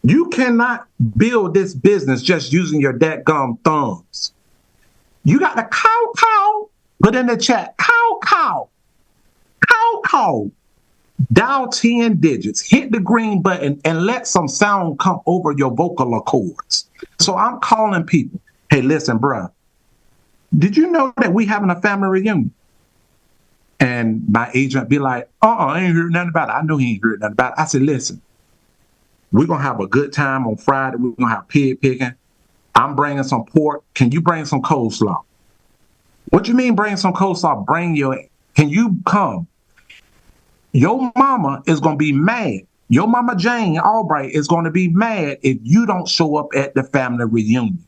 You cannot build this business just using your dadgum thumbs. You got to call, put in the chat, call. Dial 10 digits, hit the green button, and let some sound come over your vocal cords. So I'm calling people. Hey, listen, bruh, did you know that we having a family reunion? And my agent be like, I ain't heard nothing about it. I know he ain't heard nothing about it. I said, listen, we're going to have a good time on Friday. We're going to have pig picking. I'm bringing some pork. Can you bring some coleslaw? What you mean bring some coleslaw? Can you come? Your mama is going to be mad. Your mama Jane Albright is going to be mad if you don't show up at the family reunion.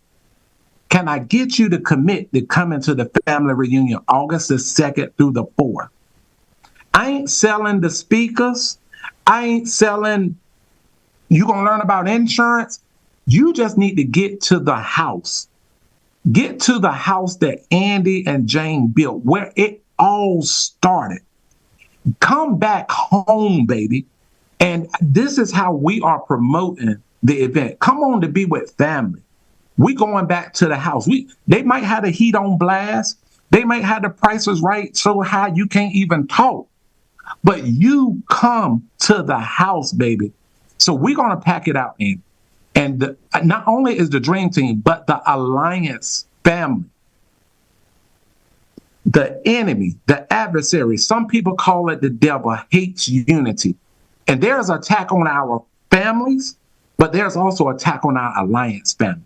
Can I get you to commit to coming to the family reunion August the 2nd through the 4th? I ain't selling the speakers. I ain't selling, you going to learn about insurance. You just need to get to the house. Get to the house that Andy and Jane built, where it all started. Come back home, baby. And this is how we are promoting the event. Come on to be with family. We going back to the house. They might have the heat on blast. They might have the prices right so high you can't even talk. But you come to the house, baby. So we're going to pack it out in. And not only is the Dream Team, but the Alliance family. The enemy, the adversary, some people call it the devil, hates unity. And there's an attack on our families, but there's also an attack on our Alliance family.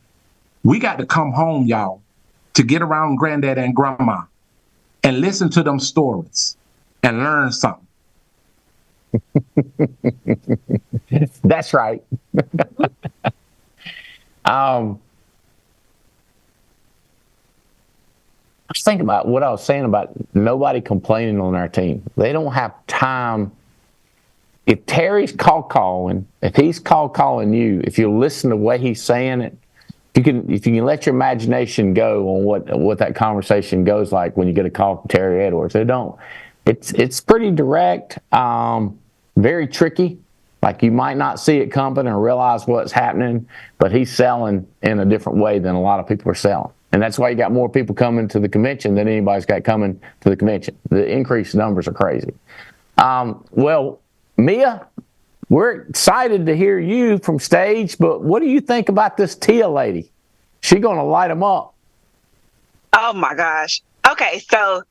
We got to come home, y'all, to get around granddad and grandma and listen to them stories and learn something. That's right. I was thinking about what I was saying about nobody complaining on our team. They don't have time. If Terry's calling, if he's calling you, if you listen to the way he's saying it, if you can let your imagination go on what that conversation goes like when you get a call from Terry Edwards. It's pretty direct, very tricky. Like you might not see it coming and realize what's happening, but he's selling in a different way than a lot of people are selling. And that's why you got more people coming to the convention than anybody's got coming to the convention. The increased numbers are crazy. Well, Mia, we're excited to hear you from stage, but what do you think about this Tia lady? She going to light them up. Oh my gosh. Okay, so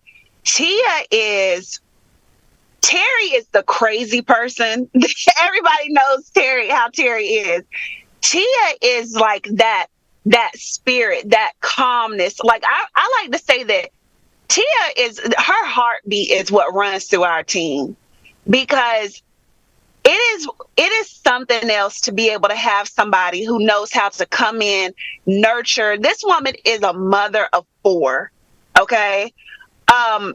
Terry is the crazy person. Everybody knows how Terry is. Tia is like that spirit, that calmness. Like I like to say that Tia her heartbeat is what runs through our team, because it is something else to be able to have somebody who knows how to come in, nurture. This woman is a mother of 4. Okay.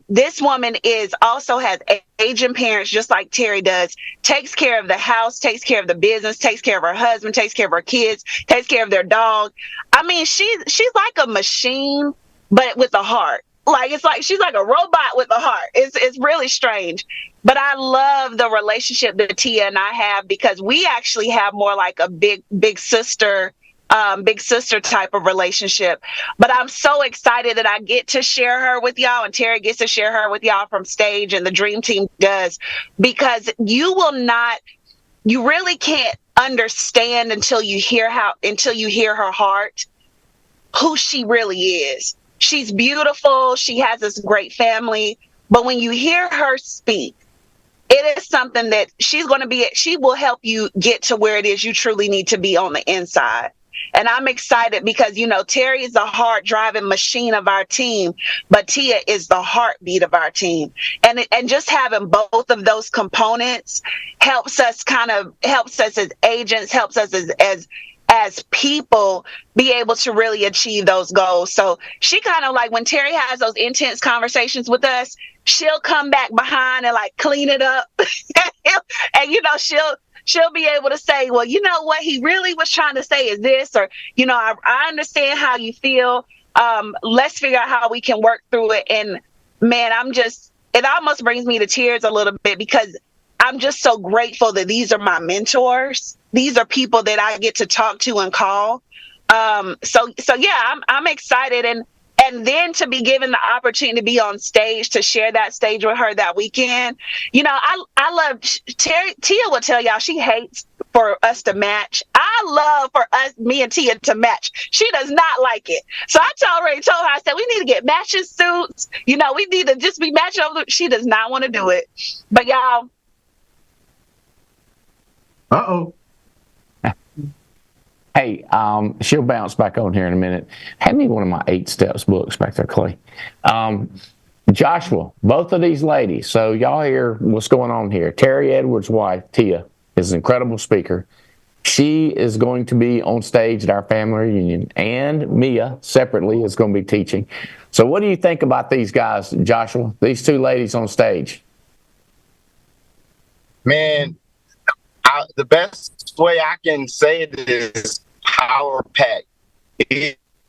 This woman also has aging parents, just like Terry does, takes care of the house, takes care of the business, takes care of her husband, takes care of her kids, takes care of their dog. I mean, she's like a machine, but with a heart. Like, it's like she's like a robot with a heart. It's really strange. But I love the relationship that Tia and I have, because we actually have more like a big sister type of relationship. But I'm so excited that I get to share her with y'all, and Terry gets to share her with y'all from stage, and the Dream Team does, because you really can't understand until you hear her heart, who she really is. She's beautiful. She has this great family. But when you hear her speak, it is something that she will help you get to where it is you truly need to be on the inside. And I'm excited because, Terry is the hard driving machine of our team, but Tia is the heartbeat of our team. And just having both of those components helps us as agents, helps us as people be able to really achieve those goals. So she kind of like, when Terry has those intense conversations with us, she'll come back behind and like clean it up. And she'll be able to say, well, you know what he really was trying to say is this, or, I understand how you feel. Let's figure out how we can work through it. And man, it almost brings me to tears a little bit, because I'm just so grateful that these are my mentors. These are people that I get to talk to and call. So yeah, I'm excited. And then to be given the opportunity to be on stage, to share that stage with her that weekend. I love Tia will tell y'all she hates for us to match. I love for me and Tia to match. She does not like it. So I already told her, I said, we need to get matching suits. We need to just be matching over. She does not want to do it. But y'all. Uh-oh. Hey, she'll bounce back on here in a minute. Hand me one of my 8 Steps books back there, Clay. Joshua, both of these ladies, so y'all hear what's going on here. Terry Edwards' wife, Tia, is an incredible speaker. She is going to be on stage at our family reunion, and Mia, separately, is going to be teaching. So what do you think about these guys, Joshua, these 2 ladies on stage? Man, the best way I can say it is power pack.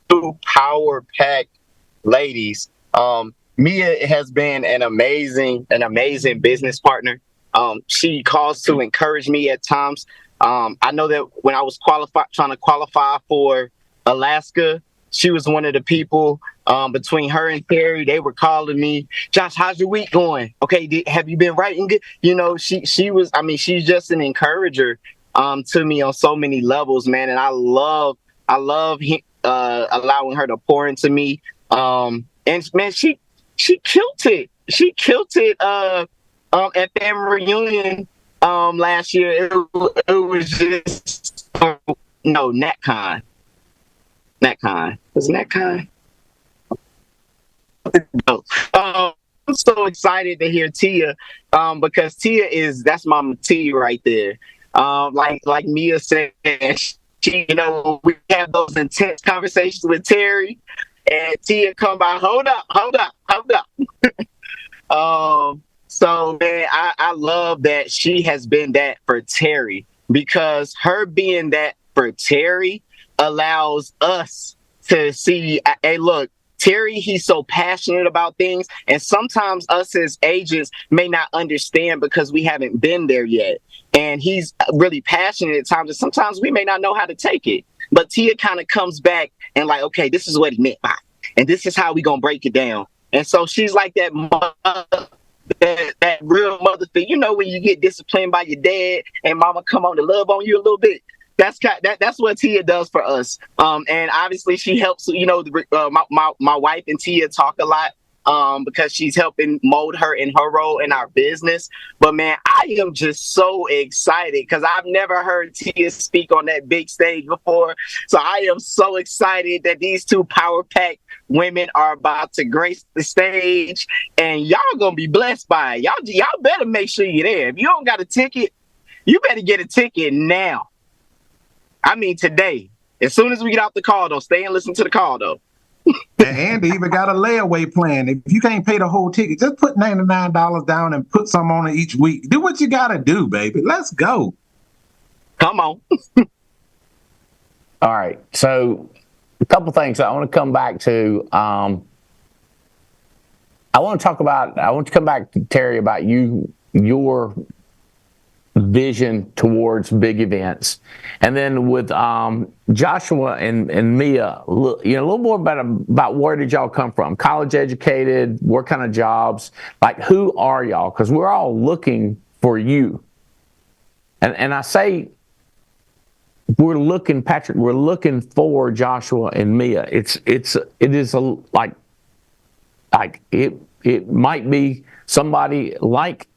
2 power pack ladies. Mia has been an amazing business partner. She calls to encourage me at times. I know that when I was trying to qualify for Alaska, she was one of the people. Between her and Terry, they were calling me, Josh, how's your week going? Okay, have you been writing good? She's just an encourager to me on so many levels, man. And I love allowing her to pour into me. And man, she killed it. She killed it at family reunion last year. It was just NatCon. Was NatCon? I'm so excited to hear Tia, because Tia that's Mama T right there. Like Mia said, she, we have those intense conversations with Terry, and Tia come by, hold up. So man, I love that she has been that for Terry, because her being that for Terry allows us to see, hey, look, Terry, he's so passionate about things, and sometimes us as agents may not understand because we haven't been there yet. And he's really passionate at times, and sometimes we may not know how to take it. But Tia kind of comes back and like, okay, this is what he meant by it, and this is how we gonna break it down. And so she's like that mother, that real mother thing. When you get disciplined by your dad and mama come on to love on you a little bit. That's what Tia does for us. And obviously she helps, my wife and Tia talk a lot because she's helping mold her in her role in our business. But man, I am just so excited because I've never heard Tia speak on that big stage before. So I am so excited that these 2 power pack women are about to grace the stage, and y'all gonna be blessed by it. Y'all better make sure you're there. If you don't got a ticket, you better get a ticket now. I mean, today, as soon as we get off the call, though, stay and listen to the call, though. And Andy even got a layaway plan. If you can't pay the whole ticket, just put $99 down and put some on it each week. Do what you got to do, baby. Let's go. Come on. All right. So a couple things I want to come back to. I want to come back to Terry about you your vision towards big events. And then with Joshua and Mia, a little more about where did y'all come from? College educated, what kind of jobs? Like, who are y'all? Because we're all looking for you. And I say, we're looking, Patrick, we're looking for Joshua and Mia. It might be somebody like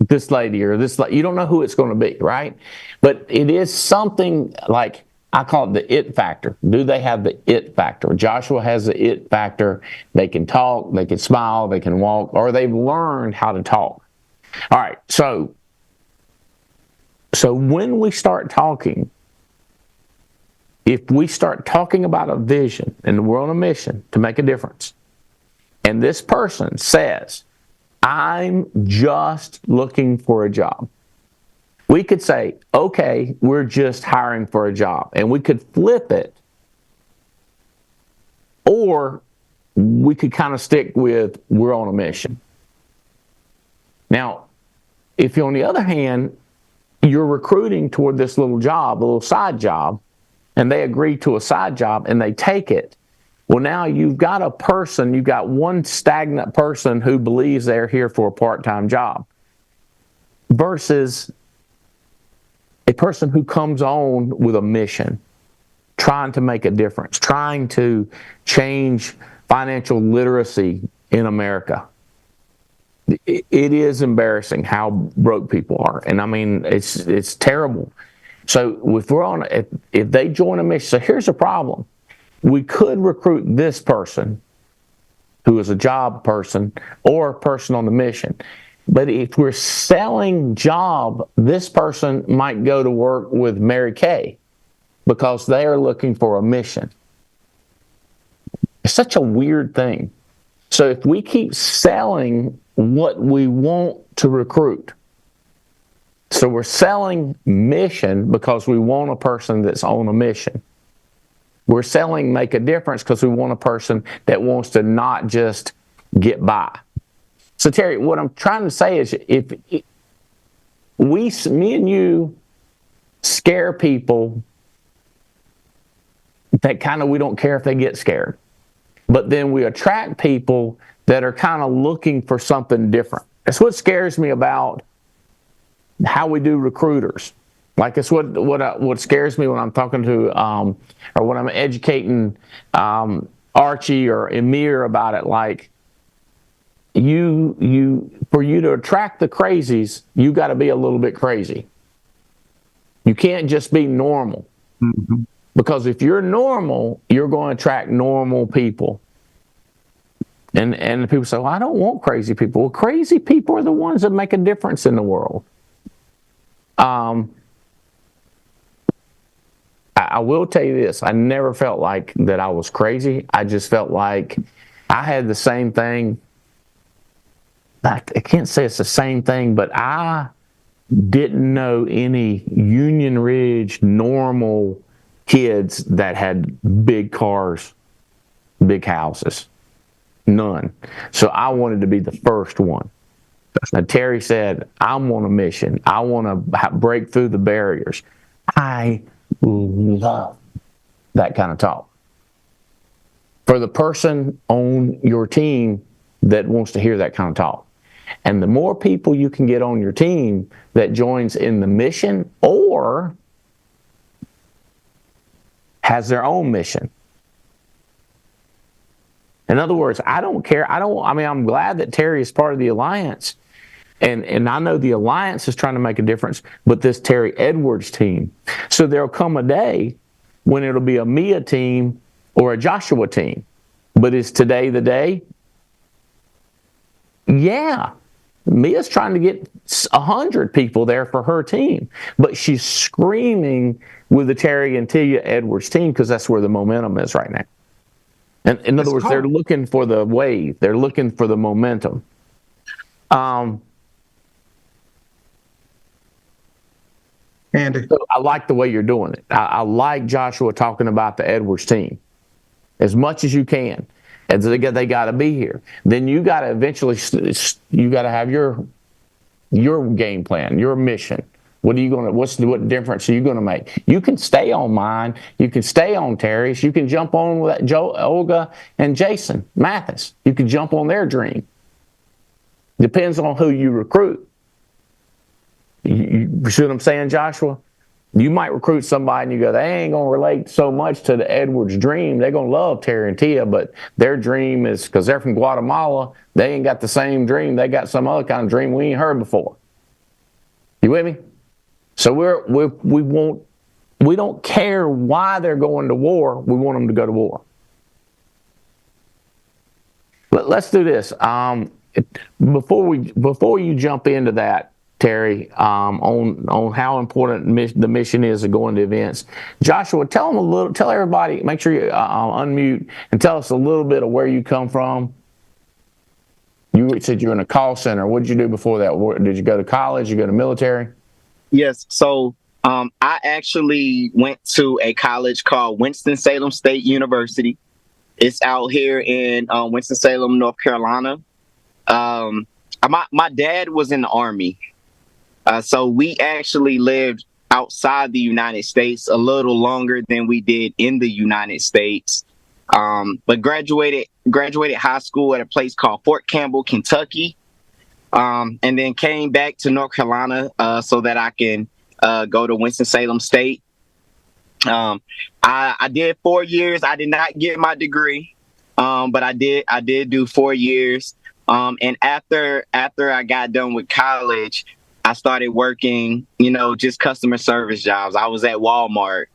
this lady or this, you don't know who it's going to be, right? But it is something like, I call it the it factor. Do they have the it factor? Joshua has the it factor. They can talk, they can smile, they can walk, or they've learned how to talk. All right, so when we start talking, if we start talking about a vision and we're on a mission to make a difference, and this person says, I'm just looking for a job, we could say, okay, we're just hiring for a job. And we could flip it. Or we could kind of stick with, we're on a mission. Now, if you're on the other hand, you're recruiting toward this little job, a little side job, and they agree to a side job and they take it, well, now you've got a person, you've got one stagnant person who believes they're here for a part-time job versus a person who comes on with a mission, trying to make a difference, trying to change financial literacy in America. It is embarrassing how broke people are. And I mean, it's terrible. So if they join a mission, so here's the problem. We could recruit this person who is a job person or a person on the mission. But if we're selling job, this person might go to work with Mary Kay because they are looking for a mission. It's such a weird thing. So if we keep selling what we want to recruit, so we're selling mission because we want a person that's on a mission. We're selling make a difference because we want a person that wants to not just get by. So Terry, what I'm trying to say is if me and you scare people that kind of we don't care if they get scared, but then we attract people that are kind of looking for something different. That's what scares me about how we do recruiters. Like it's what scares me when I'm talking to or when I'm educating Archie or Emir about it. Like for you to attract the crazies, you got to be a little bit crazy. You can't just be normal. Mm-hmm. Because if you're normal, you're going to attract normal people. And people say, well, I don't want crazy people. Well, crazy people are the ones that make a difference in the world. I will tell you this. I never felt like that I was crazy. I just felt like I had the same thing. I can't say it's the same thing, but I didn't know any Union Ridge normal kids that had big cars, big houses. None. So I wanted to be the first one. Now, Terry said, I'm on a mission. I want to break through the barriers. I love that kind of talk. For the person on your team that wants to hear that kind of talk. And the more people you can get on your team that joins in the mission or has their own mission. In other words, I don't care. I'm glad that Terry is part of the Alliance. And I know the Alliance is trying to make a difference, but this Terry Edwards team. So there'll come a day when it'll be a Mia team or a Joshua team. But is today the day? Yeah. Mia's trying to get 100 people there for her team. But she's screaming with the Terry and Tia Edwards team because that's where the momentum is right now. And in other words, they're looking for the wave. They're looking for the momentum. Andy. So I like the way you're doing it. I like Joshua talking about the Edwards team as much as you can. And they got to be here. Then you got to eventually, you got to have your your game plan, your mission. What difference are you gonna make? You can stay on mine. You can stay on Terry's. You can jump on with Joe, Olga, and Jason Mathis. You can jump on their dream. Depends on who you recruit. You see what I'm saying, Joshua? You might recruit somebody and you go, they ain't gonna relate so much to the Edwards dream. They're gonna love Terry and Tia, but their dream is, because they're from Guatemala, they ain't got the same dream. They got some other kind of dream we ain't heard before. You with me? So we don't care why they're going to war. We want them to go to war. Let's do this. Before you jump into that, Terry, on how important the mission is of going to events, Joshua, tell everybody, make sure you unmute and tell us a little bit of where you come from. You said you're in a call center. What did you do before that? Did you go to college? Did you go to military? Yes. So I actually went to a college called Winston-Salem State University. It's out here in Winston-Salem, North Carolina. My dad was in the Army. So we actually lived outside the United States a little longer than we did in the United States. But graduated high school at a place called Fort Campbell, Kentucky. And then came back to North Carolina so that I can go to Winston-Salem State. I did 4 years. I did not get my degree, but I did do 4 years. And after I got done with college, I started working, just customer service jobs. I was at Walmart.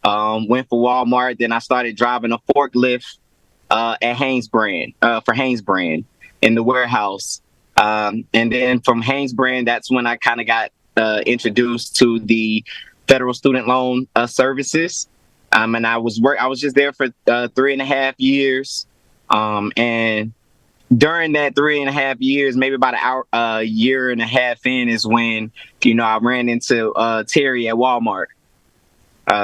Went for Walmart. Then I started driving a forklift at Hanes Brand for Hanes Brand in the warehouse. And then from Hanes Brand, that's when I kind of got introduced to the federal student loan services. And I was just there for 3.5 years. And during that 3.5 years, maybe about a year and a half in is when, I ran into Terry at Walmart.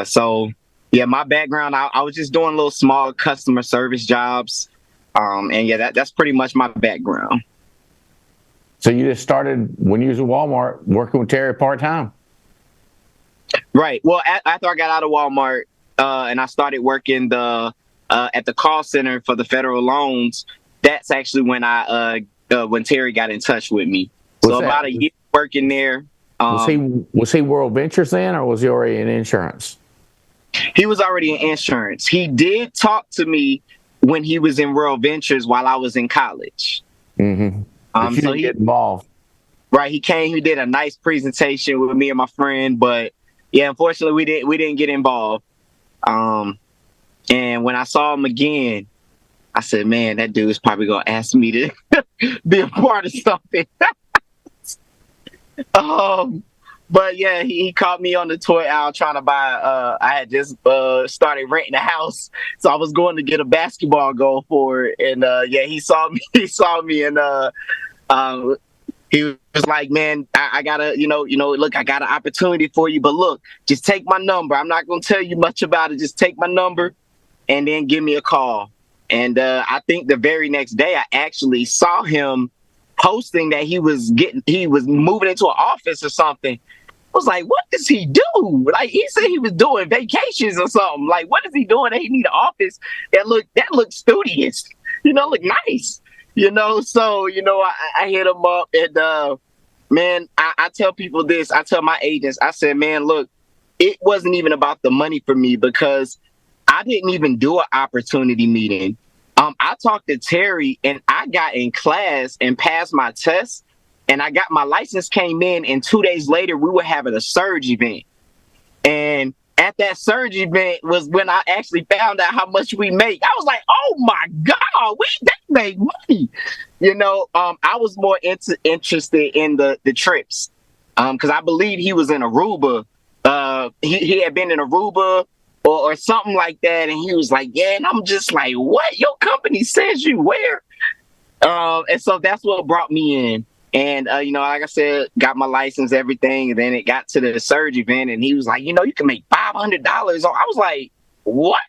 So yeah, my background, I was just doing little small customer service jobs. And yeah, that's pretty much my background. So you just started when you was at Walmart working with Terry part-time? Right. Well, after I got out of Walmart and I started working at the call center for the federal loans, that's actually when when Terry got in touch with me. So about a year working there. Was he World Ventures then, or was he already in insurance? He was already in insurance. He did talk to me when he was in World Ventures while I was in college. Mm-hmm. So he get involved. Right. He came, he did a nice presentation with me and my friend, but yeah, unfortunately we didn't get involved. And when I saw him again, I said, man, that dude is probably going to ask me to be a part of something. But yeah, he caught me on the toy aisle trying to buy, I had just started renting a house. So I was going to get a basketball goal for it. And yeah, he saw me and he was like, man, I gotta, look, I got an opportunity for you, but look, just take my number. I'm not going to tell you much about it. Just take my number and then give me a call. And I think the very next day I actually saw him posting that he was moving into an office or something. I was like, what does he do? Like, he said he was doing vacations or something. Like, what is he doing that he need an office that looked studious, look nice, So, I hit him up and, man, I tell people this, I tell my agents, I said, man, look, it wasn't even about the money for me because I didn't even do an opportunity meeting. I talked to Terry and I got in class and passed my test and I got my license came in and 2 days later we were having a surge event. And at that surge event was when I actually found out how much we make. I was like, oh my God, they make money. I was more interested in the trips because I believe he was in Aruba. He had been in Aruba or something like that. And he was like, yeah. And I'm just like, what? Your company sends you where? And so that's what brought me in. And, like I said, got my license, everything. And then it got to the surge event and he was like, you can make $500. I was like, what?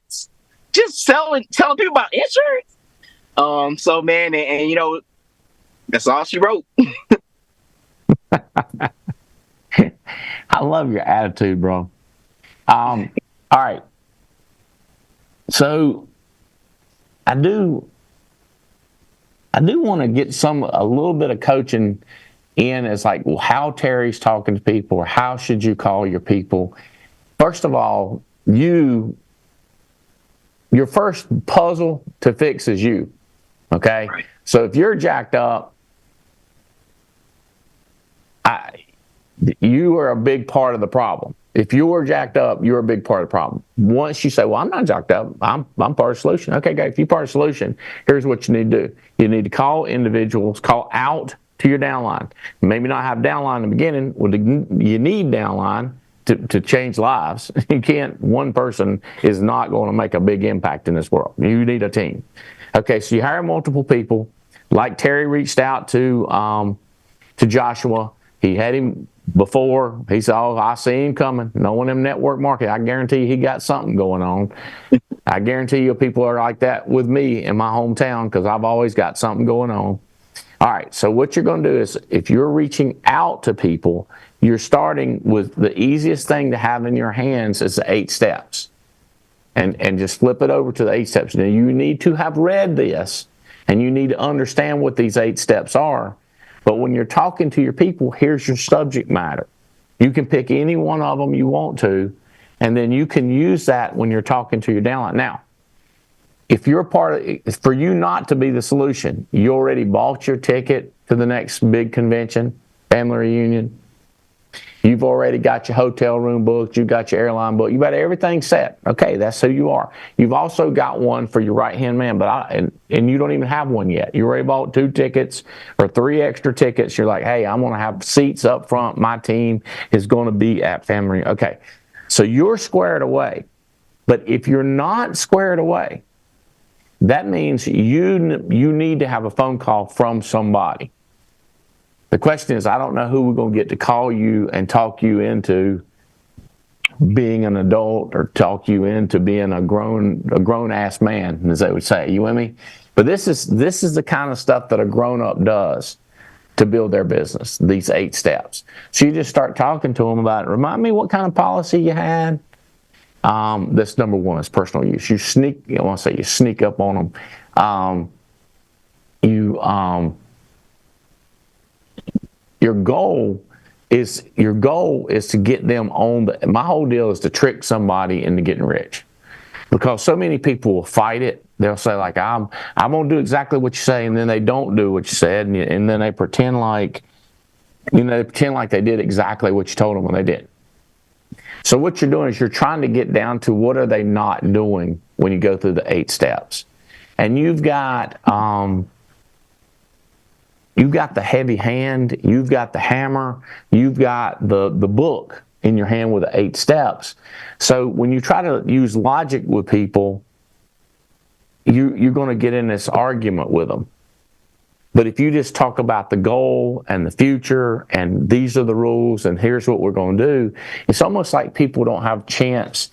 Just telling people about insurance? So, man, and that's all she wrote. I love your attitude, bro. All right. So I do want to get a little bit of coaching in as like, well, how Terry's talking to people, or how should you call your people. First of all, your first puzzle to fix is you. Okay? Right. So if you're jacked up, you are a big part of the problem. If you are jacked up, you're a big part of the problem. Once you say, well, I'm not jacked up, I'm part of the solution. Okay, guys, if you're part of the solution, here's what you need to do. You need to call individuals, call out to your downline. Maybe not have downline in the beginning. Well, you need downline to change lives. You can't, one person is not going to make a big impact in this world. You need a team. Okay, so you hire multiple people. Like Terry reached out to Joshua. He had him before. He said, oh, I see him coming. Knowing him network marketing, I guarantee you he got something going on. I guarantee you people are like that with me in my hometown, because I've always got something going on. All right, so what you're going to do is, if you're reaching out to people, you're starting with the easiest thing to have in your hands is the 8 steps. And just flip it over to the 8 steps. Now, you need to have read this, and you need to understand what these 8 steps are. But when you're talking to your people, here's your subject matter. You can pick any one of them you want to, and then you can use that when you're talking to your downline. Now, if you're for you not to be the solution, you already bought your ticket to the next big convention, family reunion. You've already got your hotel room booked. You've got your airline booked. You've got everything set. Okay, that's who you are. You've also got one for your right-hand man, and you don't even have one yet. You already bought 2 tickets or 3 extra tickets. You're like, hey, I'm going to have seats up front. My team is going to be at family reunion. Okay, so you're squared away. But if you're not squared away, that means you need to have a phone call from somebody. The question is, I don't know who we're going to get to call you and talk you into being an adult, or talk you into being a grown ass man, as they would say. You with me? But this is the kind of stuff that a grown up does to build their business. These 8 steps. So you just start talking to them about it. Remind me what kind of policy you had. That's number 1 is personal use. You sneak up on them. Your goal is to get them on my whole deal is to trick somebody into getting rich, because so many people will fight it. They'll say, like, I'm going to do exactly what you say, and then they don't do what you said, and then they pretend like they did exactly what you told them when they didn't. So what you're doing is you're trying to get down to what are they not doing when you go through the 8 steps. And you've got the heavy hand, you've got the hammer, you've got the book in your hand with the 8 steps. So when you try to use logic with people, you're going to get in this argument with them. But if you just talk about the goal and the future, and these are the rules, and here's what we're going to do, it's almost like people don't have a chance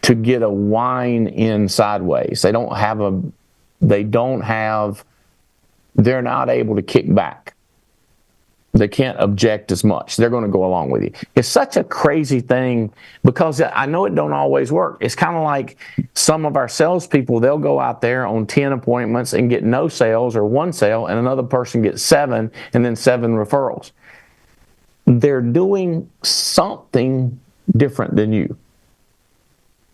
to get a whine in sideways. They're not able to kick back. They can't object as much. They're going to go along with you. It's such a crazy thing, because I know it don't always work. It's kind of like some of our salespeople, they'll go out there on 10 appointments and get no sales or 1 sale, and another person gets 7 and then 7 referrals. They're doing something different than you.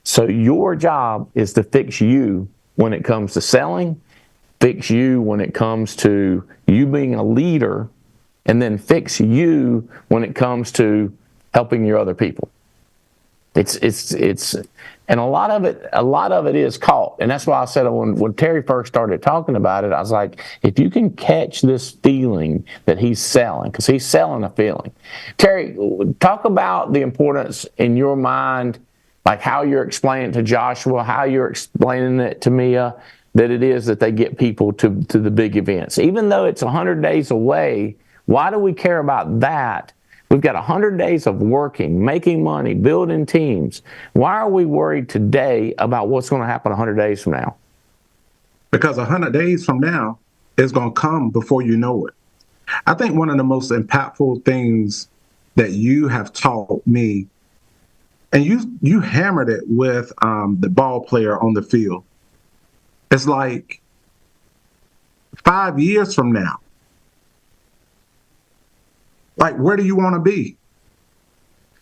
So your job is to fix you when it comes to selling, fix you when it comes to you being a leader, and then fix you when it comes to helping your other people. It's and a lot of it is caught. And that's why I said when Terry first started talking about it, I was like, if you can catch this feeling that he's selling, because he's selling a feeling. Terry, talk about the importance in your mind, like how you're explaining it to Joshua, how you're explaining it to Mia, that it is that they get people to the big events. Even though it's 100 days away, why do we care about that? We've got 100 days of working, making money, building teams. Why are we worried today about what's going to happen 100 days from now? Because 100 days from now is going to come before you know it. I think one of the most impactful things that you have taught me, and you hammered it with the ball player on the field. It's like 5 years from now, like where do you want to be?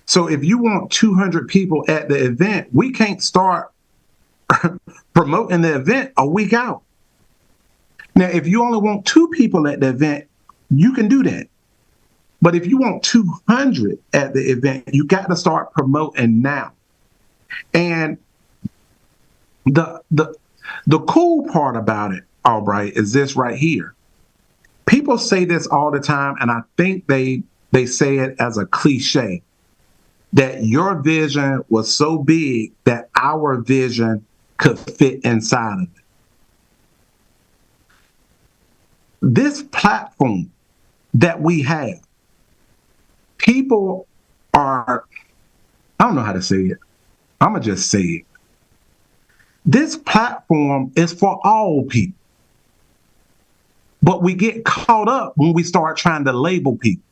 So if you want 200 people at the event, we can't start promoting the event a week out. Now, if you only want 2 people at the event, you can do that. But if you want 200 at the event, you got to start promoting now. And the cool part about it, Albright, is this right here. People say this all the time, and I think they say it as a cliche, that your vision was so big that our vision could fit inside of it. This platform that we have, people are, I don't know how to say it. I'm going to just say it. This platform is for all people. But we get caught up when we start trying to label people.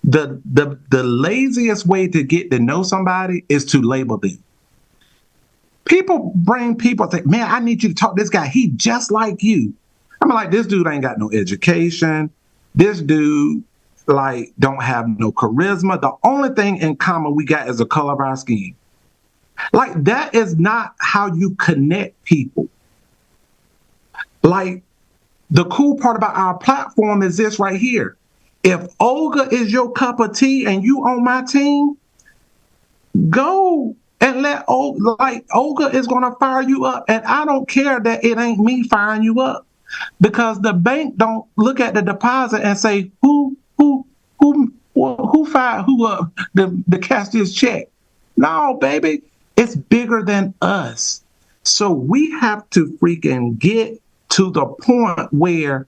The laziest way to get to know somebody is to label them. People bring people, think, man, I need you to talk to this guy. He just like you. I'm like, this dude ain't got no education. This dude, like, don't have no charisma. The only thing in common we got is the color of our skin. Like, that is not how you connect people. Like, the cool part about our platform is this right here. If Olga is your cup of tea and you on my team, go and let Olga, like, Olga is going to fire you up. And I don't care that it ain't me firing you up, because the bank don't look at the deposit and say, who fired who up to cash this check. No, baby, it's bigger than us. So we have to freaking get to the point where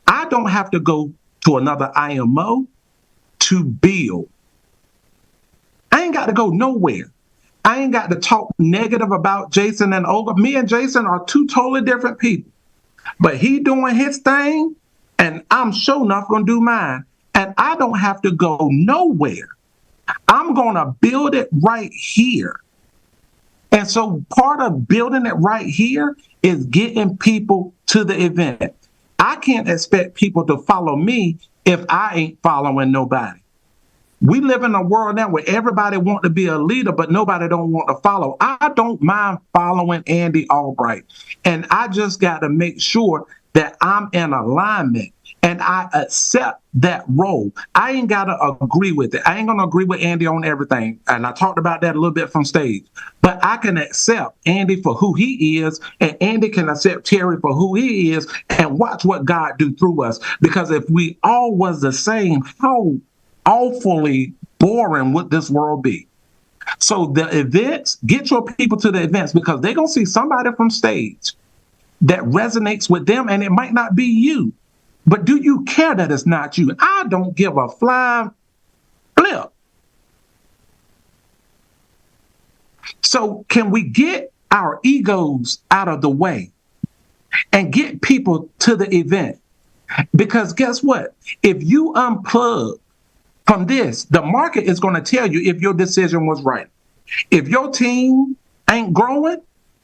I don't have to go to another IMO to build. I ain't got to go nowhere. I ain't got to talk negative about Jason and Olga. Me and Jason are 2 totally different people. But he doing his thing, and I'm sure enough going to do mine. And I don't have to go nowhere. I'm going to build it right here. And so part of building it right here is getting people to the event. I can't expect people to follow me if I ain't following nobody. We live in a world now where everybody wants to be a leader, but nobody don't want to follow. I don't mind following Andy Albright. And I just got to make sure that I'm in alignment and I accept that role. I ain't got to agree with it. I ain't going to agree with Andy on everything. And I talked about that a little bit from stage. But I can accept Andy for who he is, and Andy can accept Terry for who he is, and watch what God do through us. Because if we all was the same, how awfully boring would this world be? So the events, get your people to the events, because they're going to see somebody from stage that resonates with them, and it might not be you. But do you care that it's not you? I don't give a flying flip. So can we get our egos out of the way and get people to the event? Because guess what? If you unplug from this, the market is going to tell you if your decision was right. If your team ain't growing,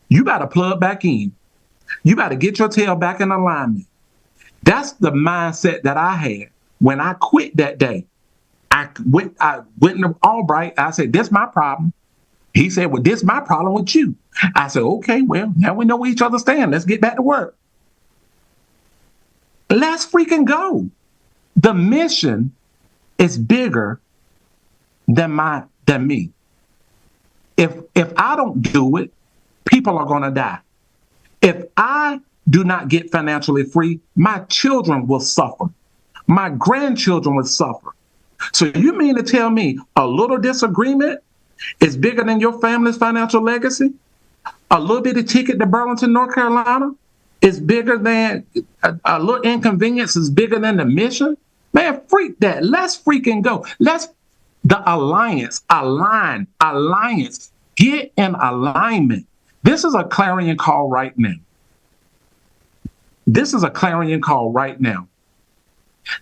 you got to plug back in. You got to get your tail back in alignment. That's the mindset that I had when I quit that day. I went to Albright. I said, this is my problem. He said, well, this is my problem with you. I said, okay, well, now we know where each other stand. Let's get back to work. Let's freaking go. The mission is bigger than me. If I don't do it, people are going to die. If I do not get financially free, my children will suffer. My grandchildren will suffer. So you mean to tell me a little disagreement is bigger than your family's financial legacy? A little bitty ticket to Burlington, North Carolina is bigger than a little inconvenience is bigger than the mission? Man, freak that. Let's freaking go. Let's alliance. Get in alignment. This is a clarion call right now. This is a clarion call right now.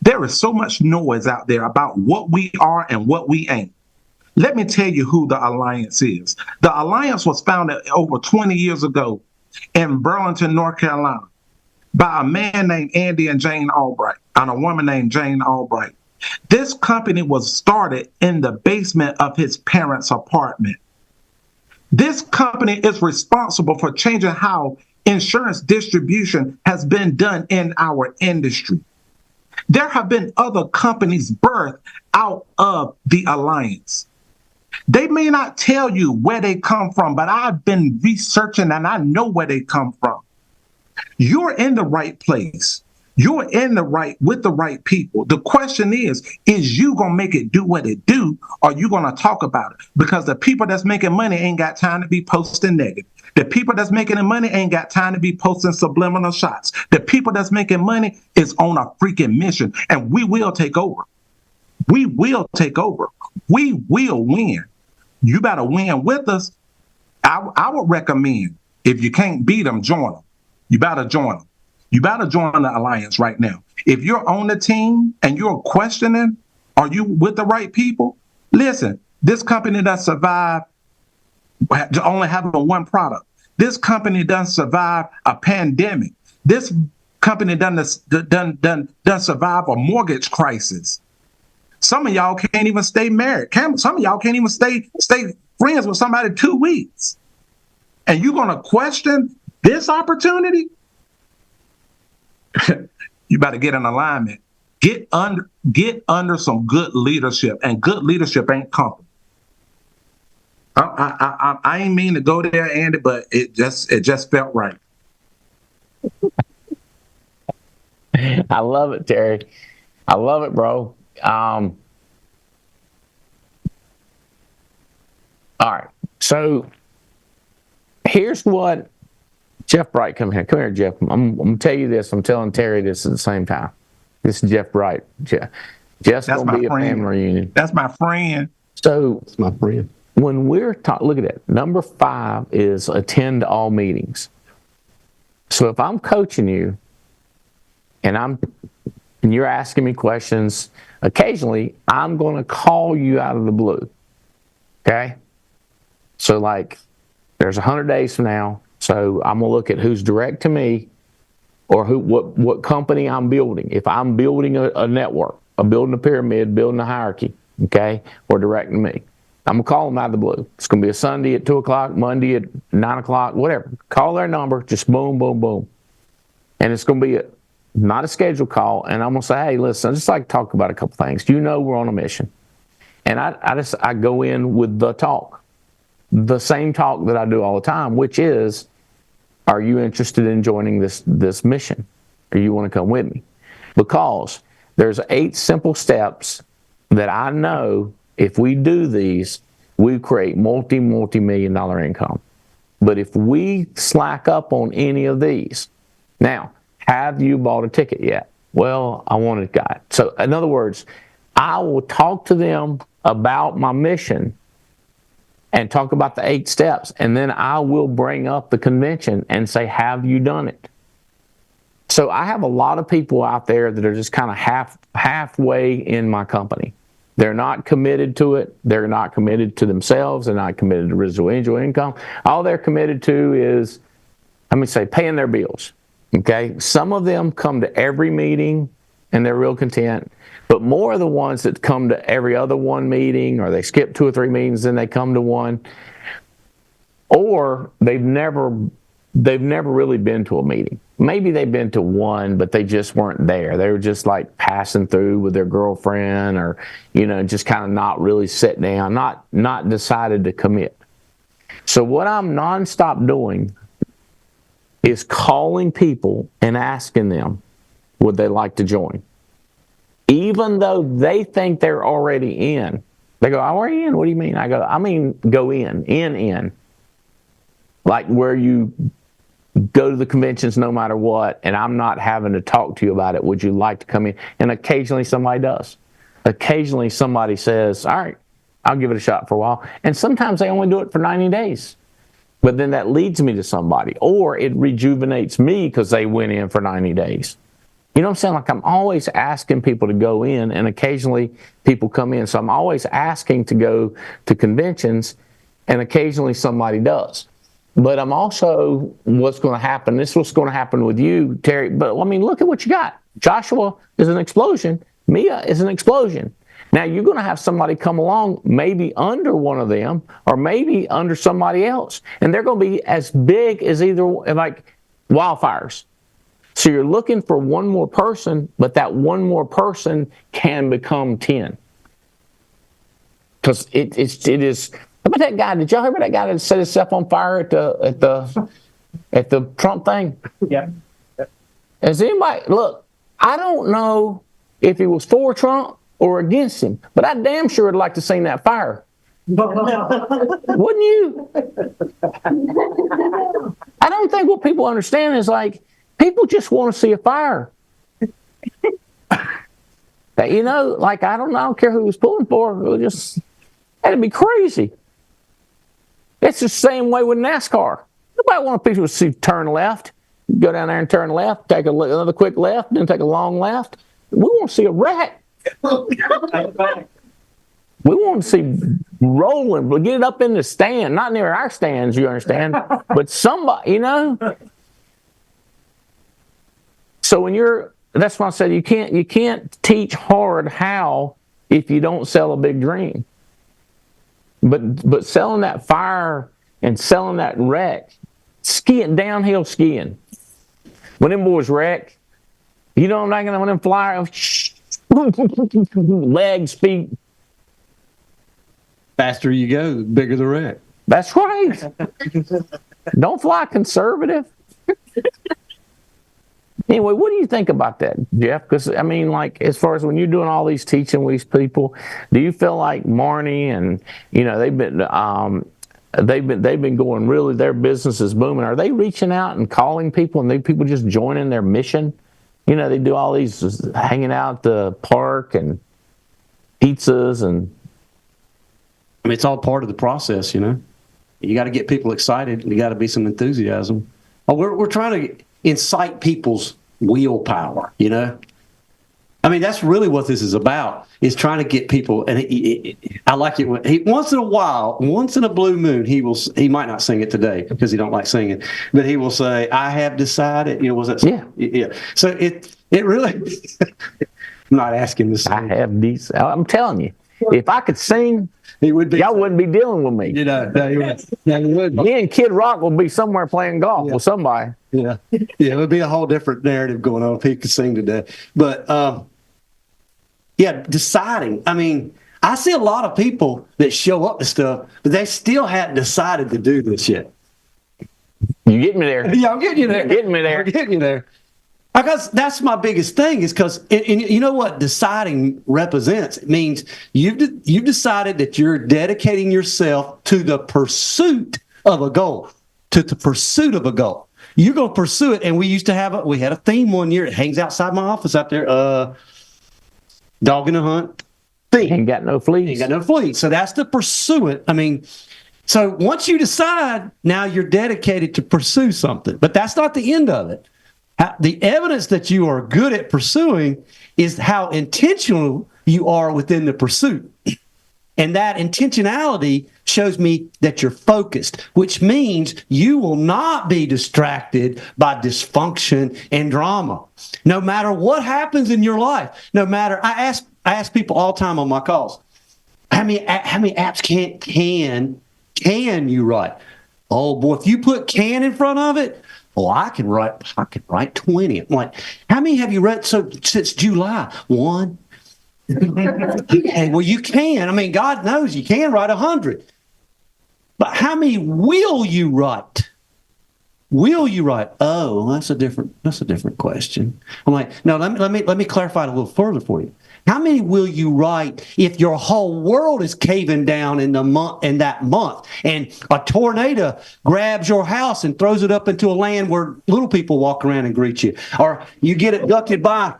There is so much noise out there about what we are and what we ain't. Let me tell you who the Alliance is. The Alliance was founded over 20 years ago in Burlington, North Carolina, by a man named Andy and Jane Albright and a woman named Jane Albright. This company was started in the basement of his parents' apartment. This company is responsible for changing how insurance distribution has been done in our industry. There have been other companies birthed out of the Alliance. They may not tell you where they come from, but I've been researching and I know where they come from. You're in the right place. You're with the right people. The question is you going to make it do what it do, or you going to talk about it? Because the people that's making money ain't got time to be posting negative. The people that's making the money ain't got time to be posting subliminal shots. The people that's making money is on a freaking mission, and we will take over. We will take over. We will win. You better win with us. I would recommend, if you can't beat them, join them. You better join them. You better join the Alliance right now. If you're on the team and you're questioning, are you with the right people? Listen, this company doesn't survive only having one product. This company doesn't survive a pandemic. This company doesn't survive a mortgage crisis. Some of y'all can't even stay married. Some of y'all can't even stay friends with somebody 2 weeks. And you're going to question this opportunity? You better get in alignment. Get under some good leadership, and good leadership ain't company. I ain't mean to go there, Andy, but it just felt right. I love it, Terry. I love it, bro. All right. So here's what Jeff Bright, come here, Jeff. I'm going to tell you this. I'm telling Terry this at the same time. This is Jeff Bright. Jeff's going to be a family reunion. That's my friend. So that's my friend. When we're talking, look at that. Number 5 is attend all meetings. So if I'm coaching you and you're asking me questions, occasionally I'm going to call you out of the blue. Okay? So like there's 100 days from now. So I'm gonna look at who's direct to me, or what company I'm building. If I'm building a network, I'm building a pyramid, building a hierarchy, okay, or direct to me, I'm gonna call them out of the blue. It's gonna be a Sunday at 2:00, Monday at 9:00, whatever. Call their number, just boom, boom, boom, and it's gonna be not a scheduled call. And I'm gonna say, hey, listen, I just like to talk about a couple things. You know, we're on a mission, and I go in with the talk, the same talk that I do all the time, which is, are you interested in joining this mission? Or you want to come with me? Because there's 8 simple steps that I know if we do these, we create multi-million dollar income. But if we slack up on any of these, now, have you bought a ticket yet? Well, I want it, guy. So in other words, I will talk to them about my mission and talk about the 8 steps, and then I will bring up the convention and say, have you done it? So I have a lot of people out there that are just kind of halfway in my company. They're not committed to it. They're not committed to themselves. They're not committed to residual income. All they're committed to is, paying their bills. Okay? Some of them come to every meeting and they're real content. But more of the ones that come to every other one meeting, or they skip 2 or 3 meetings, then they come to one, or they've never really been to a meeting. Maybe they've been to one, but they just weren't there. They were just like passing through with their girlfriend, or, just kind of not really sitting down, not decided to commit. So what I'm nonstop doing is calling people and asking them, would they like to join? Even though they think they're already in. They go, I'm already in? What do you mean? I go, go in. Like where you go to the conventions no matter what, and I'm not having to talk to you about it. Would you like to come in? And occasionally somebody does. Occasionally somebody says, all right, I'll give it a shot for a while. And sometimes they only do it for 90 days. but then that leads me to somebody, or it rejuvenates me because they went in for 90 days. You know what I'm saying? Like, I'm always asking people to go in, and occasionally people come in. So I'm always asking to go to conventions, and occasionally somebody does. But I'm also, what's going to happen, this is what's going to happen with you, Terry. But I mean, look at what you got. Joshua is an explosion. Mia is an explosion. Now, you're going to have somebody come along, maybe under one of them, or maybe under somebody else. And they're going to be as big as either, like wildfires. So you're looking for one more person, but that one more person can become 10. Because it is. How about that guy? Did y'all hear about that guy that set himself on fire at the Trump thing? Yeah. Has anybody look? I don't know if he was for Trump or against him, but I damn sure would like to see that fire. Wouldn't you? I don't think what people understand is, like, people just want to see a fire. You know, like, I don't care who he was pulling for. It was just, that'd be crazy. It's the same way with NASCAR. Nobody wants people to see turn left. Go down there and turn left, take another quick left, then take a long left. We want to see a wreck. We want to see rolling, but get it up in the stand, not near our stands, you understand, but somebody, you know. So that's why I said you can't teach hard how if you don't sell a big dream. But selling that fire and selling that wreck, downhill skiing. When them boys wreck, you know what I'm talking about? When them fly, legs, feet. Faster you go, the bigger the wreck. That's right. Don't fly conservative. Anyway, what do you think about that, Jeff? Because, I mean, like, as far as when you're doing all these teaching with these people, do you feel like Marnie and, you know, they've been going really, their business is booming. Are they reaching out and calling people, and people just joining their mission? You know, they do all these hanging out at the park and pizzas, and I mean, it's all part of the process, you know. You got to get people excited. You got to be some enthusiasm. Oh, we're trying to incite people's willpower, you know. I mean, that's really what this is about, is trying to get people. And I like it when once in a while, once in a blue moon, he might not sing it today because he don't like singing, but he will say, "I have decided." You know, was that? Yeah. So it really. I'm not asking this. I'm telling you, if I could sing, he would be. Y'all wouldn't be dealing with me. You know, no, you wouldn't. Me and Kid Rock will be somewhere playing golf with somebody. Yeah, it would be a whole different narrative going on if he could sing today. But deciding. I mean, I see a lot of people that show up to stuff, but they still hadn't decided to do this yet. You get me there? Yeah, I'm getting you there. Getting me there. I'm getting you there. Because that's my biggest thing, is because you know what deciding represents? It means you've decided that you're dedicating yourself to the pursuit of a goal. To the pursuit of a goal. You're going to pursue it. And we had a theme one year. It hangs outside my office out there. Dog in the hunt. Theme. Ain't got no fleas. Ain't got no fleas. So that's the pursuit. I mean, so once you decide, now you're dedicated to pursue something. But that's not the end of it. The evidence that you are good at pursuing is how intentional you are within the pursuit. And that intentionality shows me that you're focused, which means you will not be distracted by dysfunction and drama. No matter what happens in your life, I ask people all the time on my calls, how many apps can you write? Oh boy, if you put can in front of it, I can write 20. I'm like, how many have you read since July? 1. Okay, well, you can. I mean, God knows you can write 100. But how many will you write? Will you write? Oh, that's a different question. I'm like, no, let me clarify it a little further for you. How many will you write if your whole world is caving down in that month, and a tornado grabs your house and throws it up into a land where little people walk around and greet you, or you get abducted by